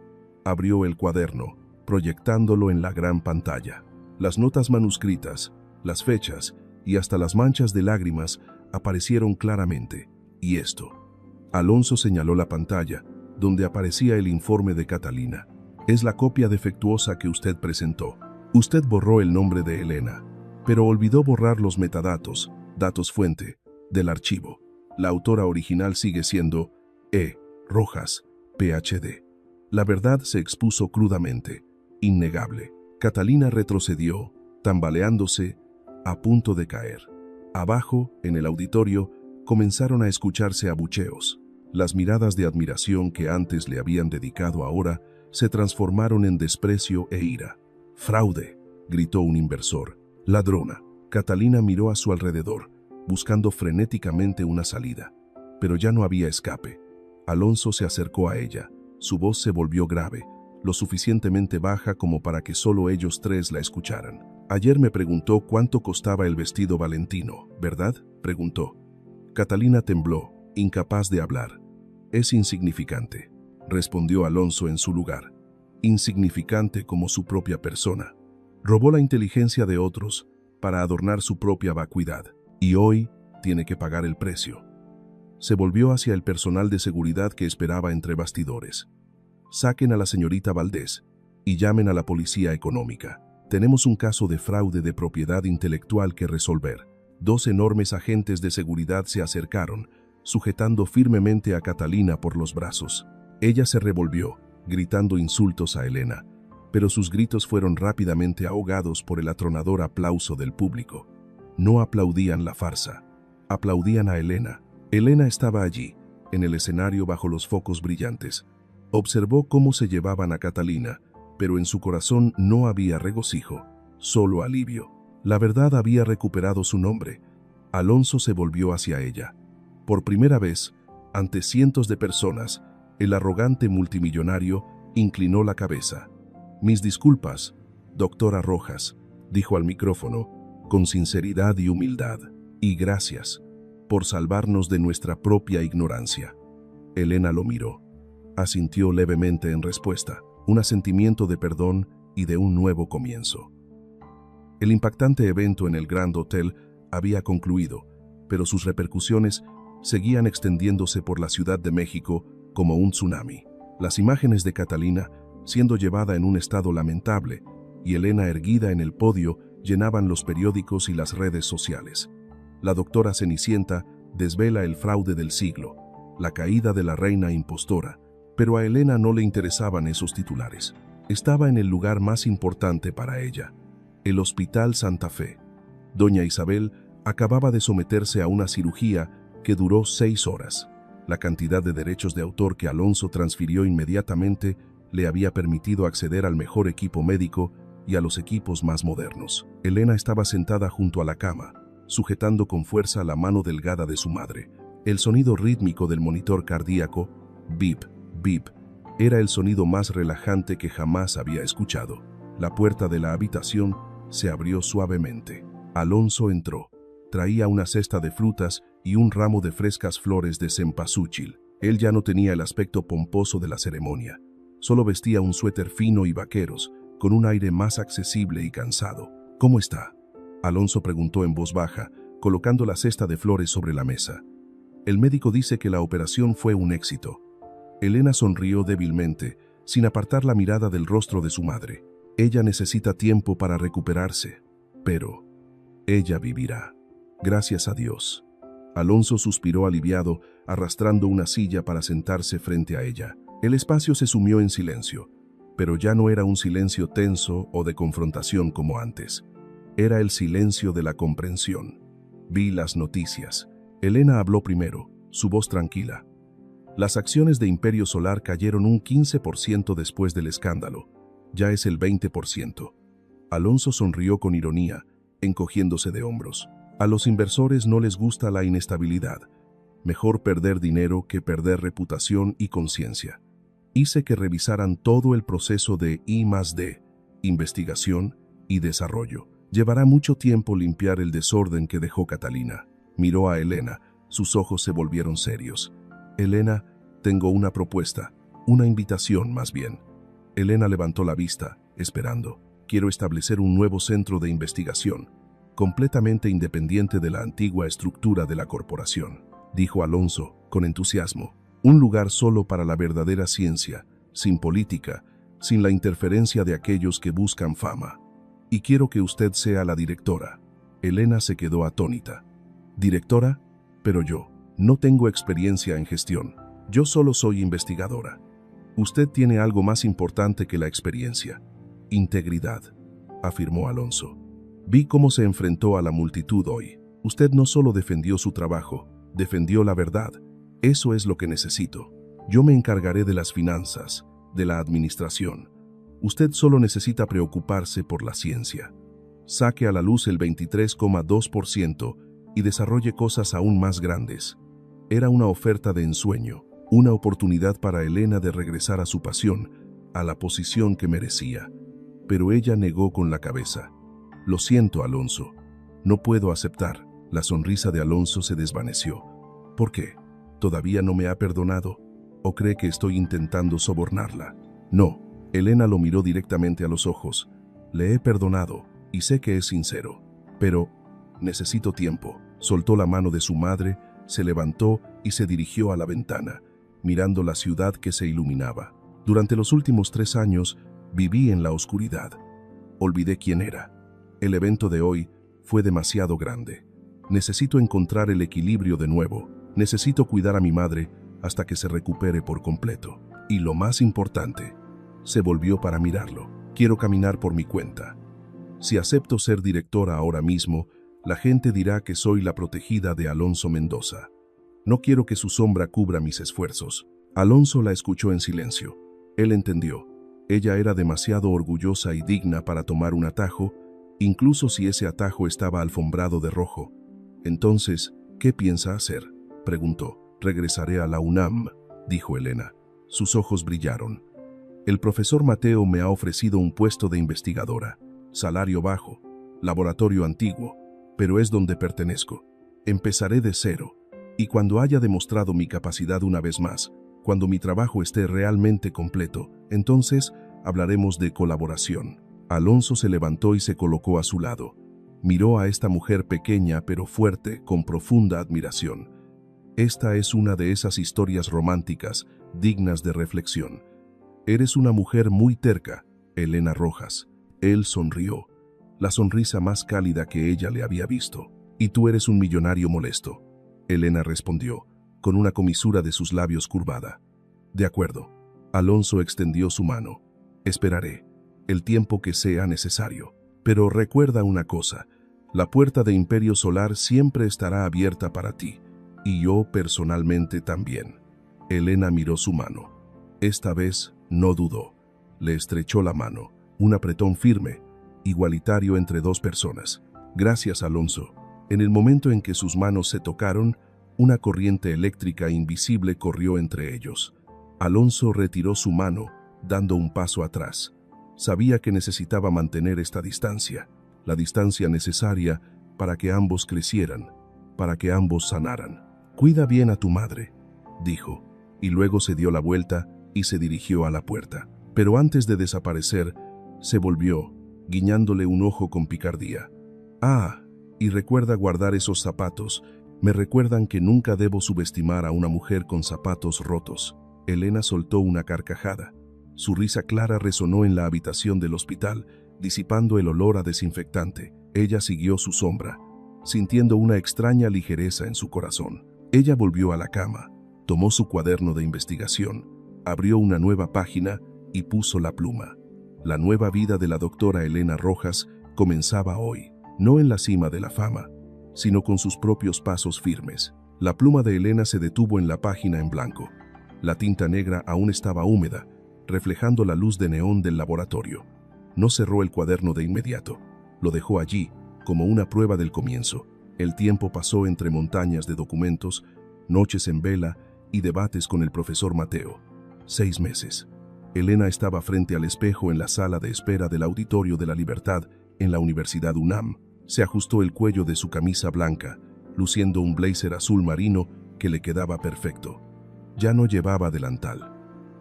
Speaker 1: Abrió el cuaderno, proyectándolo en la gran pantalla. Las notas manuscritas, las fechas y hasta las manchas de lágrimas aparecieron claramente. «¿Y esto?». Alonso señaló la pantalla, donde aparecía el informe de Catalina. «Es la copia defectuosa que usted presentó. Usted borró el nombre de Elena, pero olvidó borrar los metadatos, datos fuente, del archivo. La autora original sigue siendo E. Rojas, Ph.D. La verdad se expuso crudamente, innegable. Catalina retrocedió, tambaleándose, a punto de caer. Abajo, en el auditorio, comenzaron a escucharse abucheos. Las miradas de admiración que antes le habían dedicado ahora se transformaron en desprecio e ira. «¡Fraude!», gritó un inversor. «¡Ladrona!». Catalina miró a su alrededor, buscando frenéticamente una salida. Pero ya no había escape. Alonso se acercó a ella. Su voz se volvió grave, lo suficientemente baja como para que solo ellos tres la escucharan. «Ayer me preguntó cuánto costaba el vestido valentino, ¿verdad?», preguntó. Catalina tembló, incapaz de hablar. «Es insignificante», respondió Alonso en su lugar. «Insignificante como su propia persona. Robó la inteligencia de otros para adornar su propia vacuidad, y hoy tiene que pagar el precio». Se volvió hacia el personal de seguridad que esperaba entre bastidores. «Saquen a la señorita Valdés y llamen a la policía económica. Tenemos un caso de fraude de propiedad intelectual que resolver». 2 enormes agentes de seguridad se acercaron, sujetando firmemente a Catalina por los brazos. Ella se revolvió, gritando insultos a Elena, pero sus gritos fueron rápidamente ahogados por el atronador aplauso del público. No aplaudían la farsa, aplaudían a Elena. Elena estaba allí, en el escenario bajo los focos brillantes. Observó cómo se llevaban a Catalina, pero en su corazón no había regocijo, solo alivio. La verdad había recuperado su nombre. Alonso se volvió hacia ella. Por primera vez, ante cientos de personas, el arrogante multimillonario Inclinó la cabeza. Mis disculpas, doctora Rojas, dijo al micrófono, con sinceridad y humildad. Y gracias por salvarnos de nuestra propia ignorancia. Elena lo miró. Asintió levemente en respuesta, un asentimiento de perdón y de un nuevo comienzo. El impactante evento en el Grand Hotel había concluido, pero sus repercusiones seguían extendiéndose por la Ciudad de México como un tsunami. Las imágenes de Catalina, siendo llevada en un estado lamentable, y Elena erguida en el podio, llenaban los periódicos y las redes sociales. La doctora Cenicienta desvela el fraude del siglo, la caída de la reina impostora, pero a Elena no le interesaban esos titulares. Estaba en el lugar más importante para ella, el Hospital Santa Fe. Doña Isabel acababa de someterse a una cirugía que duró 6 horas. La cantidad de derechos de autor que Alonso transfirió inmediatamente le había permitido acceder al mejor equipo médico y a los equipos más modernos. Elena estaba sentada junto a la cama, sujetando con fuerza la mano delgada de su madre. El sonido rítmico del monitor cardíaco, bip, bip, era el sonido más relajante que jamás había escuchado. La puerta de la habitación se abrió suavemente. Alonso entró. Traía una cesta de frutas y un ramo de frescas flores de cempasúchil. Él ya no tenía el aspecto pomposo de la ceremonia. Solo vestía un suéter fino y vaqueros, con un aire más accesible y cansado. ¿Cómo está?, Alonso preguntó en voz baja, colocando la cesta de flores sobre la mesa. El médico dice que la operación fue un éxito. Elena sonrió débilmente, sin apartar la mirada del rostro de su madre. Ella necesita tiempo para recuperarse, pero ella vivirá. Gracias a Dios. Alonso suspiró aliviado, arrastrando una silla para sentarse frente a ella. El espacio se sumió en silencio, pero ya no era un silencio tenso o de confrontación como antes. Era el silencio de la comprensión. Vi las noticias. Elena habló primero, su voz tranquila. Las acciones de Imperio Solar cayeron un 15% después del escándalo. Ya es el 20%. Alonso sonrió con ironía, encogiéndose de hombros. A los inversores no les gusta la inestabilidad. Mejor perder dinero que perder reputación y conciencia. Hice que revisaran todo el proceso de I+D, investigación y desarrollo. Llevará mucho tiempo limpiar el desorden que dejó Catalina. Miró a Elena, sus ojos se volvieron serios. Elena, tengo una propuesta, una invitación más bien. Elena levantó la vista, esperando. Quiero establecer un nuevo centro de investigación, completamente independiente de la antigua estructura de la corporación, dijo Alonso, con entusiasmo. Un lugar solo para la verdadera ciencia, sin política, sin la interferencia de aquellos que buscan fama. Y quiero que usted sea la directora. Elena se quedó atónita. ¿Directora? Pero yo no tengo experiencia en gestión. Yo solo soy investigadora. Usted tiene algo más importante que la experiencia. Integridad, afirmó Alonso. Vi cómo se enfrentó a la multitud hoy. Usted no solo defendió su trabajo, defendió la verdad. Eso es lo que necesito. Yo me encargaré de las finanzas, de la administración. Usted solo necesita preocuparse por la ciencia. Saque a la luz el 23,2% y desarrolle cosas aún más grandes. Era una oferta de ensueño, una oportunidad para Elena de regresar a su pasión, a la posición que merecía. Pero ella negó con la cabeza. Lo siento, Alonso. No puedo aceptar. La sonrisa de Alonso se desvaneció. ¿Por qué? ¿Todavía no me ha perdonado? ¿O cree que estoy intentando sobornarla? No. Elena lo miró directamente a los ojos. Le he perdonado, y sé que es sincero. Pero necesito tiempo. Soltó la mano de su madre, se levantó y se dirigió a la ventana, mirando la ciudad que se iluminaba. Durante los últimos 3 años, viví en la oscuridad. Olvidé quién era. El evento de hoy fue demasiado grande. Necesito encontrar el equilibrio de nuevo. Necesito cuidar a mi madre hasta que se recupere por completo. Y lo más importante, se volvió para mirarlo. Quiero caminar por mi cuenta. Si acepto ser directora ahora mismo, la gente dirá que soy la protegida de Alonso Mendoza. No quiero que su sombra cubra mis esfuerzos. Alonso la escuchó en silencio. Él entendió. Ella era demasiado orgullosa y digna para tomar un atajo, incluso si ese atajo estaba alfombrado de rojo. Entonces, ¿qué piensa hacer?, preguntó. Regresaré a la UNAM, dijo Elena. Sus ojos brillaron. El profesor Mateo me ha ofrecido un puesto de investigadora, salario bajo, laboratorio antiguo, pero es donde pertenezco. Empezaré de cero, y cuando haya demostrado mi capacidad una vez más, cuando mi trabajo esté realmente completo, entonces hablaremos de colaboración. Alonso se levantó y se colocó a su lado. Miró a esta mujer pequeña pero fuerte con profunda admiración. Esta es una de esas historias románticas dignas de reflexión. Eres una mujer muy terca, Elena Rojas. Él sonrió, la sonrisa más cálida que ella le había visto. Y tú eres un millonario molesto, Elena respondió, con una comisura de sus labios curvada. De acuerdo. Alonso extendió su mano. Esperaré, el tiempo que sea necesario. Pero recuerda una cosa, la puerta de Imperio Solar siempre estará abierta para ti, y yo personalmente también. Elena miró su mano. Esta vez no dudó. Le estrechó la mano, un apretón firme, igualitario entre dos personas. Gracias, Alonso. En el momento en que sus manos se tocaron, una corriente eléctrica invisible corrió entre ellos. Alonso retiró su mano, dando un paso atrás. Sabía que necesitaba mantener esta distancia, la distancia necesaria para que ambos crecieran, para que ambos sanaran. Cuida bien a tu madre, dijo, y luego se dio la vuelta y se dirigió a la puerta. Pero antes de desaparecer, se volvió, guiñándole un ojo con picardía. Ah, y recuerda guardar esos zapatos. Me recuerdan que nunca debo subestimar a una mujer con zapatos rotos. Elena soltó una carcajada. Su risa clara resonó en la habitación del hospital, disipando el olor a desinfectante. Ella siguió su sombra, sintiendo una extraña ligereza en su corazón. Ella volvió a la cama, tomó su cuaderno de investigación, abrió una nueva página y puso la pluma. La nueva vida de la doctora Elena Rojas comenzaba hoy, no en la cima de la fama, sino con sus propios pasos firmes. La pluma de Elena se detuvo en la página en blanco. La tinta negra aún estaba húmeda, reflejando la luz de neón del laboratorio. No cerró el cuaderno de inmediato. Lo dejó allí, como una prueba del comienzo. El tiempo pasó entre montañas de documentos, noches en vela y debates con el profesor Mateo. 6 meses. Elena estaba frente al espejo en la sala de espera del Auditorio de la Libertad en la Universidad UNAM. Se ajustó el cuello de su camisa blanca, luciendo un blazer azul marino que le quedaba perfecto. Ya no llevaba delantal.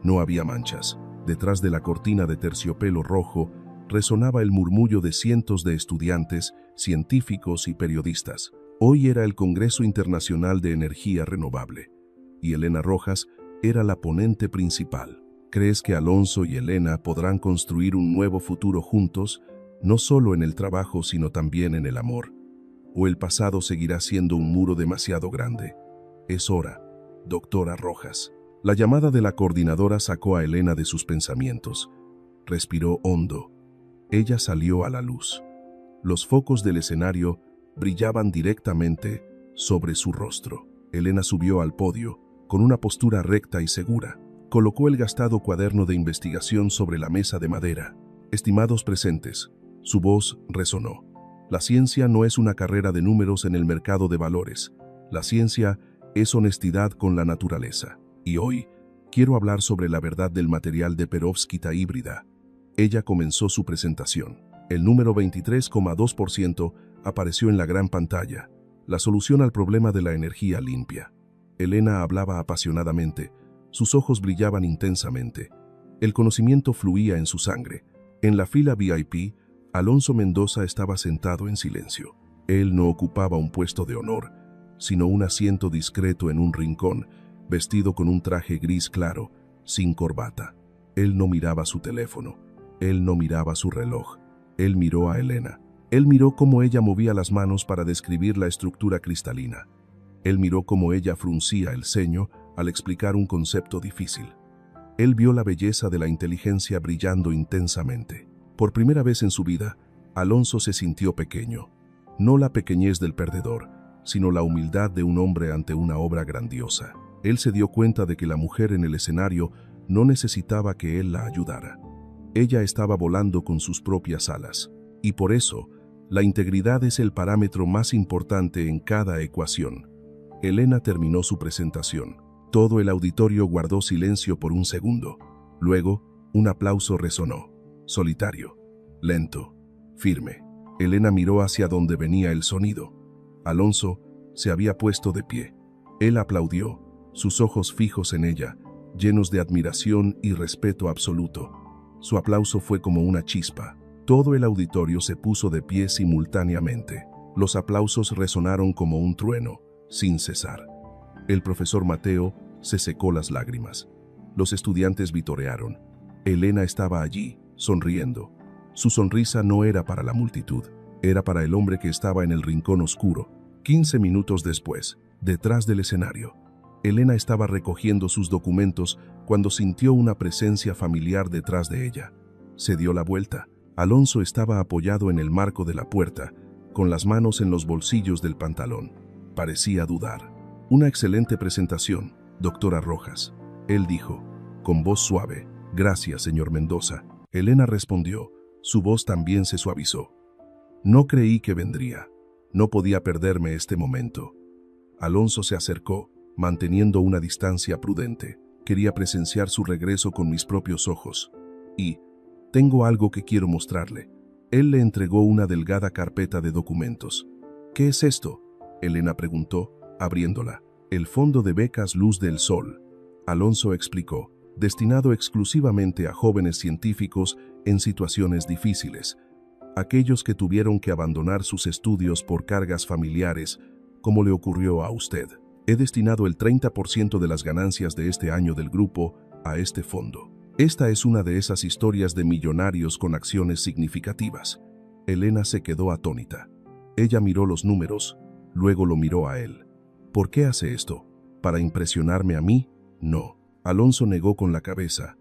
Speaker 1: No había manchas. Detrás de la cortina de terciopelo rojo resonaba el murmullo de cientos de estudiantes, científicos y periodistas. Hoy era el Congreso Internacional de Energía Renovable, y Elena Rojas era la ponente principal. ¿Crees que Alonso y Elena podrán construir un nuevo futuro juntos, no solo en el trabajo sino también en el amor? ¿O el pasado seguirá siendo un muro demasiado grande? Es hora, doctora Rojas. La llamada de la coordinadora sacó a Elena de sus pensamientos. Respiró hondo. Ella salió a la luz. Los focos del escenario brillaban directamente sobre su rostro. Elena subió al podio, con una postura recta y segura. Colocó el gastado cuaderno de investigación sobre la mesa de madera. Estimados presentes, su voz resonó. La ciencia no es una carrera de números en el mercado de valores. La ciencia es honestidad con la naturaleza. Y hoy quiero hablar sobre la verdad del material de perovskita híbrida. Ella comenzó su presentación. El número 23,2% apareció en la gran pantalla, la solución al problema de la energía limpia. Elena hablaba apasionadamente, sus ojos brillaban intensamente. El conocimiento fluía en su sangre. En la fila VIP, Alonso Mendoza estaba sentado en silencio. Él no ocupaba un puesto de honor, sino un asiento discreto en un rincón, vestido con un traje gris claro, sin corbata. Él no miraba su teléfono, él no miraba su reloj, él miró a Elena. Él miró cómo ella movía las manos para describir la estructura cristalina. Él miró cómo ella fruncía el ceño al explicar un concepto difícil. Él vio la belleza de la inteligencia brillando intensamente. Por primera vez en su vida, Alonso se sintió pequeño. No la pequeñez del perdedor, sino la humildad de un hombre ante una obra grandiosa. Él se dio cuenta de que la mujer en el escenario no necesitaba que él la ayudara. Ella estaba volando con sus propias alas. Y por eso, la integridad es el parámetro más importante en cada ecuación. Elena terminó su presentación. Todo el auditorio guardó silencio por un segundo. Luego, Un aplauso resonó, solitario, lento, firme. Elena miró hacia donde venía el sonido. Alonso se había puesto de pie. Él aplaudió, sus ojos fijos en ella, llenos de admiración y respeto absoluto. Su aplauso fue como una chispa. Todo el auditorio se puso de pie simultáneamente. Los aplausos resonaron como un trueno, sin cesar. El profesor Mateo se secó las lágrimas. Los estudiantes vitorearon. Elena estaba allí, sonriendo. Su sonrisa no era para la multitud, era para el hombre que estaba en el rincón oscuro. 15 minutos después, detrás del escenario, Elena estaba recogiendo sus documentos cuando sintió una presencia familiar detrás de ella. Se dio la vuelta. Alonso estaba apoyado en el marco de la puerta, con las manos en los bolsillos del pantalón. Parecía dudar. «Una excelente presentación, doctora Rojas», él dijo, con voz suave. «Gracias, señor Mendoza». Elena respondió. Su voz también se suavizó. «No creí que vendría. No podía perderme este momento». Alonso se acercó, manteniendo una distancia prudente. Quería presenciar su regreso con mis propios ojos. «Y tengo algo que quiero mostrarle». Él le entregó una delgada carpeta de documentos. «¿Qué es esto?», Elena preguntó, abriéndola. «El Fondo de Becas Luz del Sol», Alonso explicó, «destinado exclusivamente a jóvenes científicos en situaciones difíciles, aquellos que tuvieron que abandonar sus estudios por cargas familiares, como le ocurrió a usted. He destinado el 30% de las ganancias de este año del grupo a este fondo». Esta es una de esas historias de millonarios con acciones significativas. Elena se quedó atónita. Ella miró los números, luego lo miró a él. «¿Por qué hace esto? ¿Para impresionarme a mí? No». Alonso negó con la cabeza.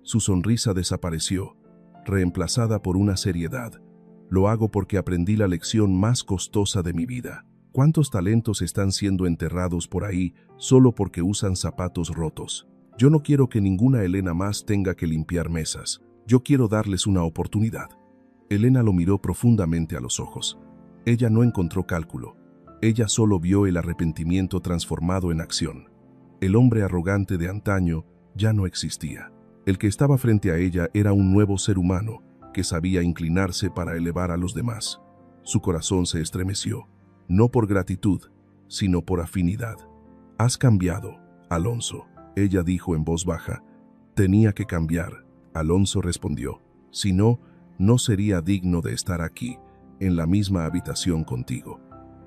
Speaker 1: Su sonrisa desapareció, reemplazada por una seriedad. «Lo hago porque aprendí la lección más costosa de mi vida. ¿Cuántos talentos están siendo enterrados por ahí solo porque usan zapatos rotos? Yo no quiero que ninguna Elena más tenga que limpiar mesas. Yo quiero darles una oportunidad». Elena lo miró profundamente a los ojos. Ella no encontró cálculo. Ella solo vio el arrepentimiento transformado en acción. El hombre arrogante de antaño ya no existía. El que estaba frente a ella era un nuevo ser humano que sabía inclinarse para elevar a los demás. Su corazón se estremeció, no por gratitud, sino por afinidad. «Has cambiado, Alonso», ella dijo en voz baja. «Tenía que cambiar», Alonso respondió. «Si no, no sería digno de estar aquí, en la misma habitación contigo».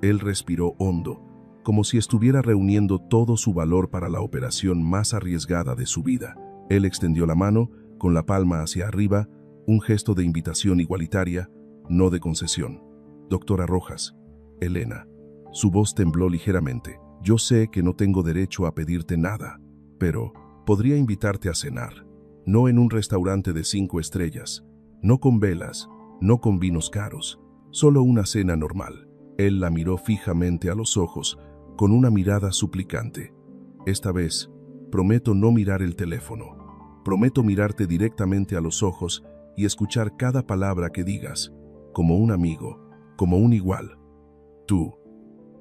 Speaker 1: Él respiró hondo, como si estuviera reuniendo todo su valor para la operación más arriesgada de su vida. Él extendió la mano, con la palma hacia arriba, un gesto de invitación igualitaria, no de concesión. «Doctora Rojas». «Elena». Su voz tembló ligeramente. «Yo sé que no tengo derecho a pedirte nada, pero podría invitarte a cenar. No en un restaurante de 5 estrellas, no con velas, no con vinos caros, solo una cena normal». Él la miró fijamente a los ojos, con una mirada suplicante. «Esta vez, prometo no mirar el teléfono. Prometo mirarte directamente a los ojos y escuchar cada palabra que digas, como un amigo, como un igual. ¿Tú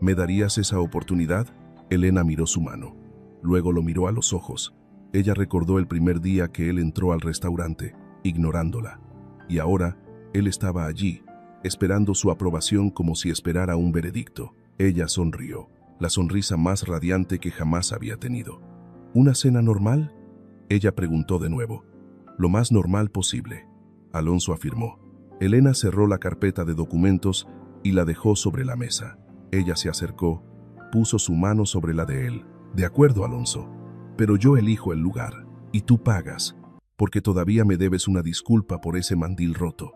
Speaker 1: me darías esa oportunidad?» Elena miró su mano. Luego lo miró a los ojos. Ella recordó el primer día que él entró al restaurante, ignorándola. Y ahora, él estaba allí, esperando su aprobación como si esperara un veredicto. Ella sonrió, la sonrisa más radiante que jamás había tenido. «¿Una cena normal?», ella preguntó de nuevo. «Lo más normal posible», Alonso afirmó. Elena cerró la carpeta de documentos y la dejó sobre la mesa. Ella se acercó, puso su mano sobre la de él. «De acuerdo, Alonso, pero yo elijo el lugar, y tú pagas, porque todavía me debes una disculpa por ese mandil roto».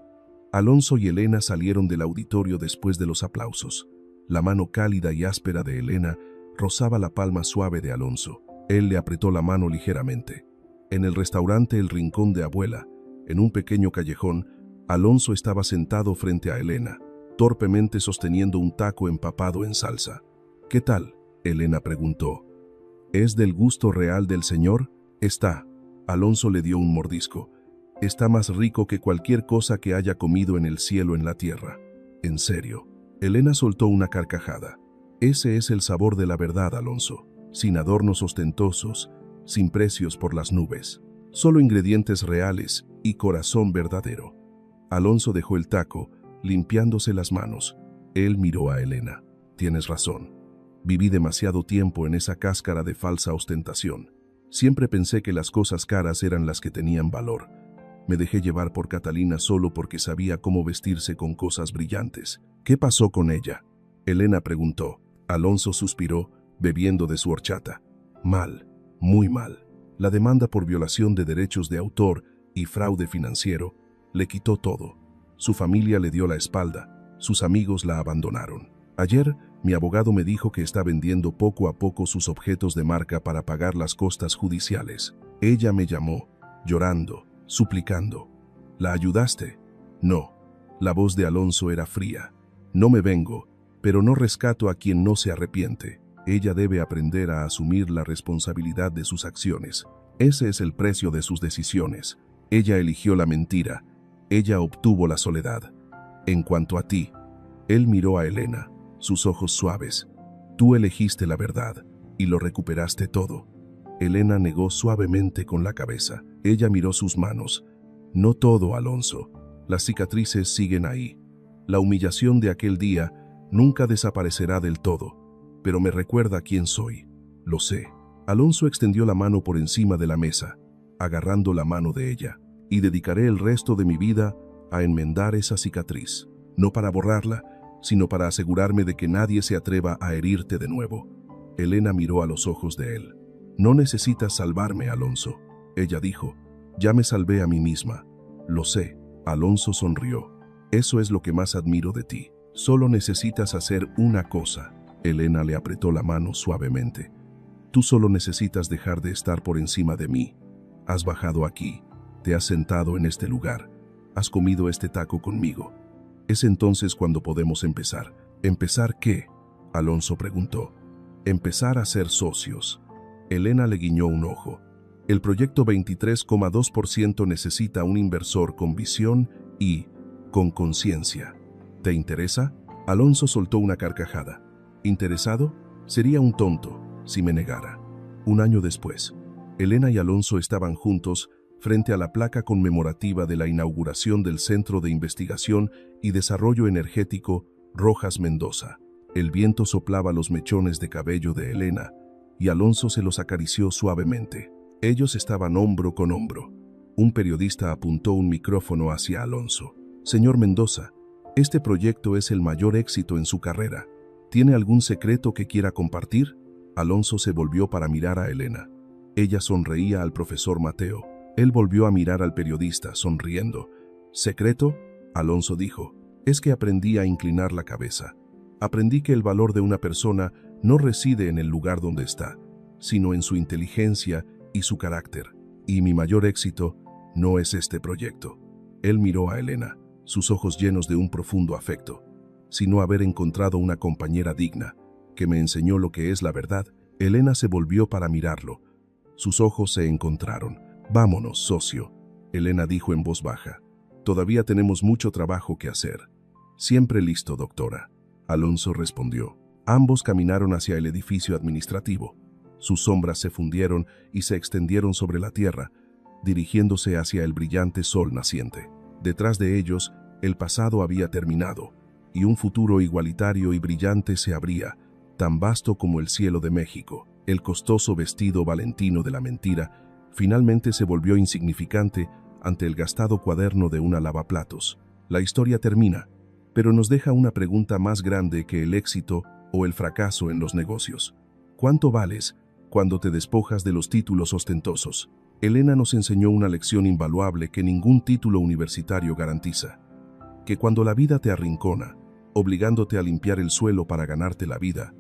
Speaker 1: Alonso y Elena salieron del auditorio después de los aplausos. La mano cálida y áspera de Elena rozaba la palma suave de Alonso. Él le apretó la mano ligeramente. En el restaurante El Rincón de Abuela, en un pequeño callejón, Alonso estaba sentado frente a Elena, torpemente sosteniendo un taco empapado en salsa. «¿Qué tal?», Elena preguntó. «¿Es del gusto real del señor?». «Está». Alonso le dio un mordisco. «Está más rico que cualquier cosa que haya comido en el cielo en la tierra». «¿En serio?». Elena soltó una carcajada. «Ese es el sabor de la verdad, Alonso, sin adornos ostentosos, sin precios por las nubes, Solo ingredientes reales y corazón verdadero. Alonso dejó el taco, limpiándose las manos. Él miró a Elena. Tienes razón. Viví demasiado tiempo en esa cáscara de falsa ostentación. Siempre pensé que las cosas caras eran las que tenían valor. Me dejé llevar por Catalina solo porque sabía cómo vestirse con cosas brillantes. ¿Qué pasó con ella? Elena preguntó. Alonso suspiró, bebiendo de su horchata. Mal, muy mal. La demanda por violación de derechos de autor y fraude financiero le quitó todo. Su familia le dio la espalda, sus amigos la abandonaron. Ayer, mi abogado me dijo que está vendiendo poco a poco sus objetos de marca para pagar las costas judiciales. Ella me llamó, llorando, suplicando. ¿La ayudaste? No. La voz de Alonso era fría. No me vengo, pero no rescato a quien no se arrepiente. Ella debe aprender a asumir la responsabilidad de sus acciones. Ese es el precio de sus decisiones. Ella eligió la mentira. Ella obtuvo la soledad. En cuanto a ti, él miró a Elena, sus ojos suaves. Tú elegiste la verdad y lo recuperaste todo. Elena negó suavemente con la cabeza. Ella miró sus manos. No todo, Alonso. Las cicatrices siguen ahí. La humillación de aquel día nunca desaparecerá del todo, pero me recuerda quién soy. Lo sé. Alonso extendió la mano por encima de la mesa, agarrando la mano de ella, y dedicaré el resto de mi vida a enmendar esa cicatriz, no para borrarla, sino para asegurarme de que nadie se atreva a herirte de nuevo. Elena miró a los ojos de él. No necesitas salvarme, Alonso. Ella dijo, ya me salvé a mí misma. Lo sé. Alonso sonrió. Eso es lo que más admiro de ti. Solo necesitas hacer una cosa. Elena le apretó la mano suavemente. Tú solo necesitas dejar de estar por encima de mí. Has bajado aquí, te has sentado en este lugar, has comido este taco conmigo. Es entonces cuando podemos empezar. ¿Empezar qué? Alonso preguntó. Empezar a ser socios. Elena le guiñó un ojo. El proyecto 23,2% necesita un inversor con visión y con conciencia. ¿Te interesa? Alonso soltó una carcajada. ¿Interesado? Sería un tonto si me negara. Un año después, Elena y Alonso estaban juntos frente a la placa conmemorativa de la inauguración del Centro de Investigación y Desarrollo Energético Rojas Mendoza. El viento soplaba los mechones de cabello de Elena y Alonso se los acarició suavemente. Ellos estaban hombro con hombro. Un periodista apuntó un micrófono hacia Alonso. Señor Mendoza, este proyecto es el mayor éxito en su carrera. ¿Tiene algún secreto que quiera compartir? Alonso se volvió para mirar a Elena. Ella sonreía al profesor Mateo. Él volvió a mirar al periodista, sonriendo. ¿Secreto? Alonso dijo. Es que aprendí a inclinar la cabeza. Aprendí que el valor de una persona no reside en el lugar donde está, sino en su inteligencia y su carácter. Y mi mayor éxito no es este proyecto. Él miró a Elena, sus ojos llenos de un profundo afecto, sino haber encontrado una compañera digna, que me enseñó lo que es la verdad. Elena se volvió para mirarlo. Sus ojos se encontraron. Vámonos, socio, Elena dijo en voz baja. Todavía tenemos mucho trabajo que hacer. Siempre listo, doctora. Alonso respondió. Ambos caminaron hacia el edificio administrativo. Sus sombras se fundieron y se extendieron sobre la tierra, dirigiéndose hacia el brillante sol naciente. Detrás de ellos, el pasado había terminado, y un futuro igualitario y brillante se abría, tan vasto como el cielo de México. El costoso vestido valentino de la mentira finalmente se volvió insignificante ante el gastado cuaderno de una lavaplatos. La historia termina, pero nos deja una pregunta más grande que el éxito o el fracaso en los negocios. ¿Cuánto vales cuando te despojas de los títulos ostentosos? Elena nos enseñó una lección invaluable que ningún título universitario garantiza. Que cuando la vida te arrincona, obligándote a limpiar el suelo para ganarte la vida,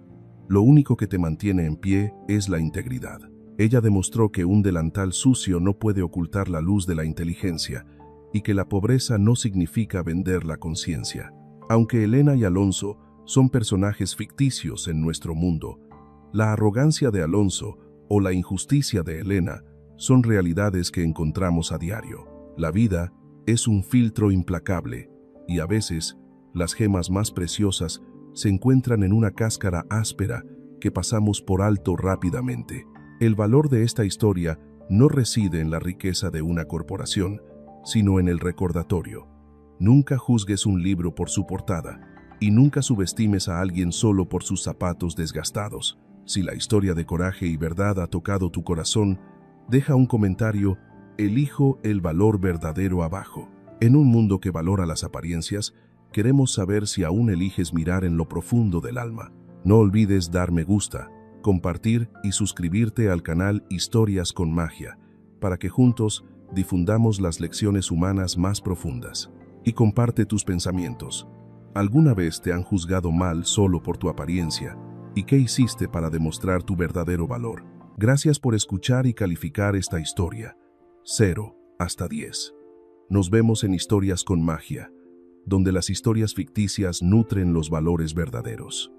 Speaker 1: lo único que te mantiene en pie es la integridad. Ella demostró que un delantal sucio no puede ocultar la luz de la inteligencia y que la pobreza no significa vender la conciencia. Aunque Elena y Alonso son personajes ficticios en nuestro mundo, la arrogancia de Alonso o la injusticia de Elena son realidades que encontramos a diario. La vida es un filtro implacable y a veces las gemas más preciosas se encuentran en una cáscara áspera que pasamos por alto rápidamente. El valor de esta historia no reside en la riqueza de una corporación, sino en el recordatorio. Nunca juzgues un libro por su portada y nunca subestimes a alguien solo por sus zapatos desgastados. Si la historia de coraje y verdad ha tocado tu corazón, deja un comentario: elijo el valor verdadero abajo. En un mundo que valora las apariencias, queremos saber si aún eliges mirar en lo profundo del alma. No olvides dar me gusta, compartir y suscribirte al canal Historias con Magia, para que juntos difundamos las lecciones humanas más profundas. Y comparte tus pensamientos. ¿Alguna vez te han juzgado mal solo por tu apariencia? ¿Y qué hiciste para demostrar tu verdadero valor? Gracias por escuchar y calificar esta historia. 0 hasta 10. Nos vemos en Historias con Magia, donde las historias ficticias nutren los valores verdaderos.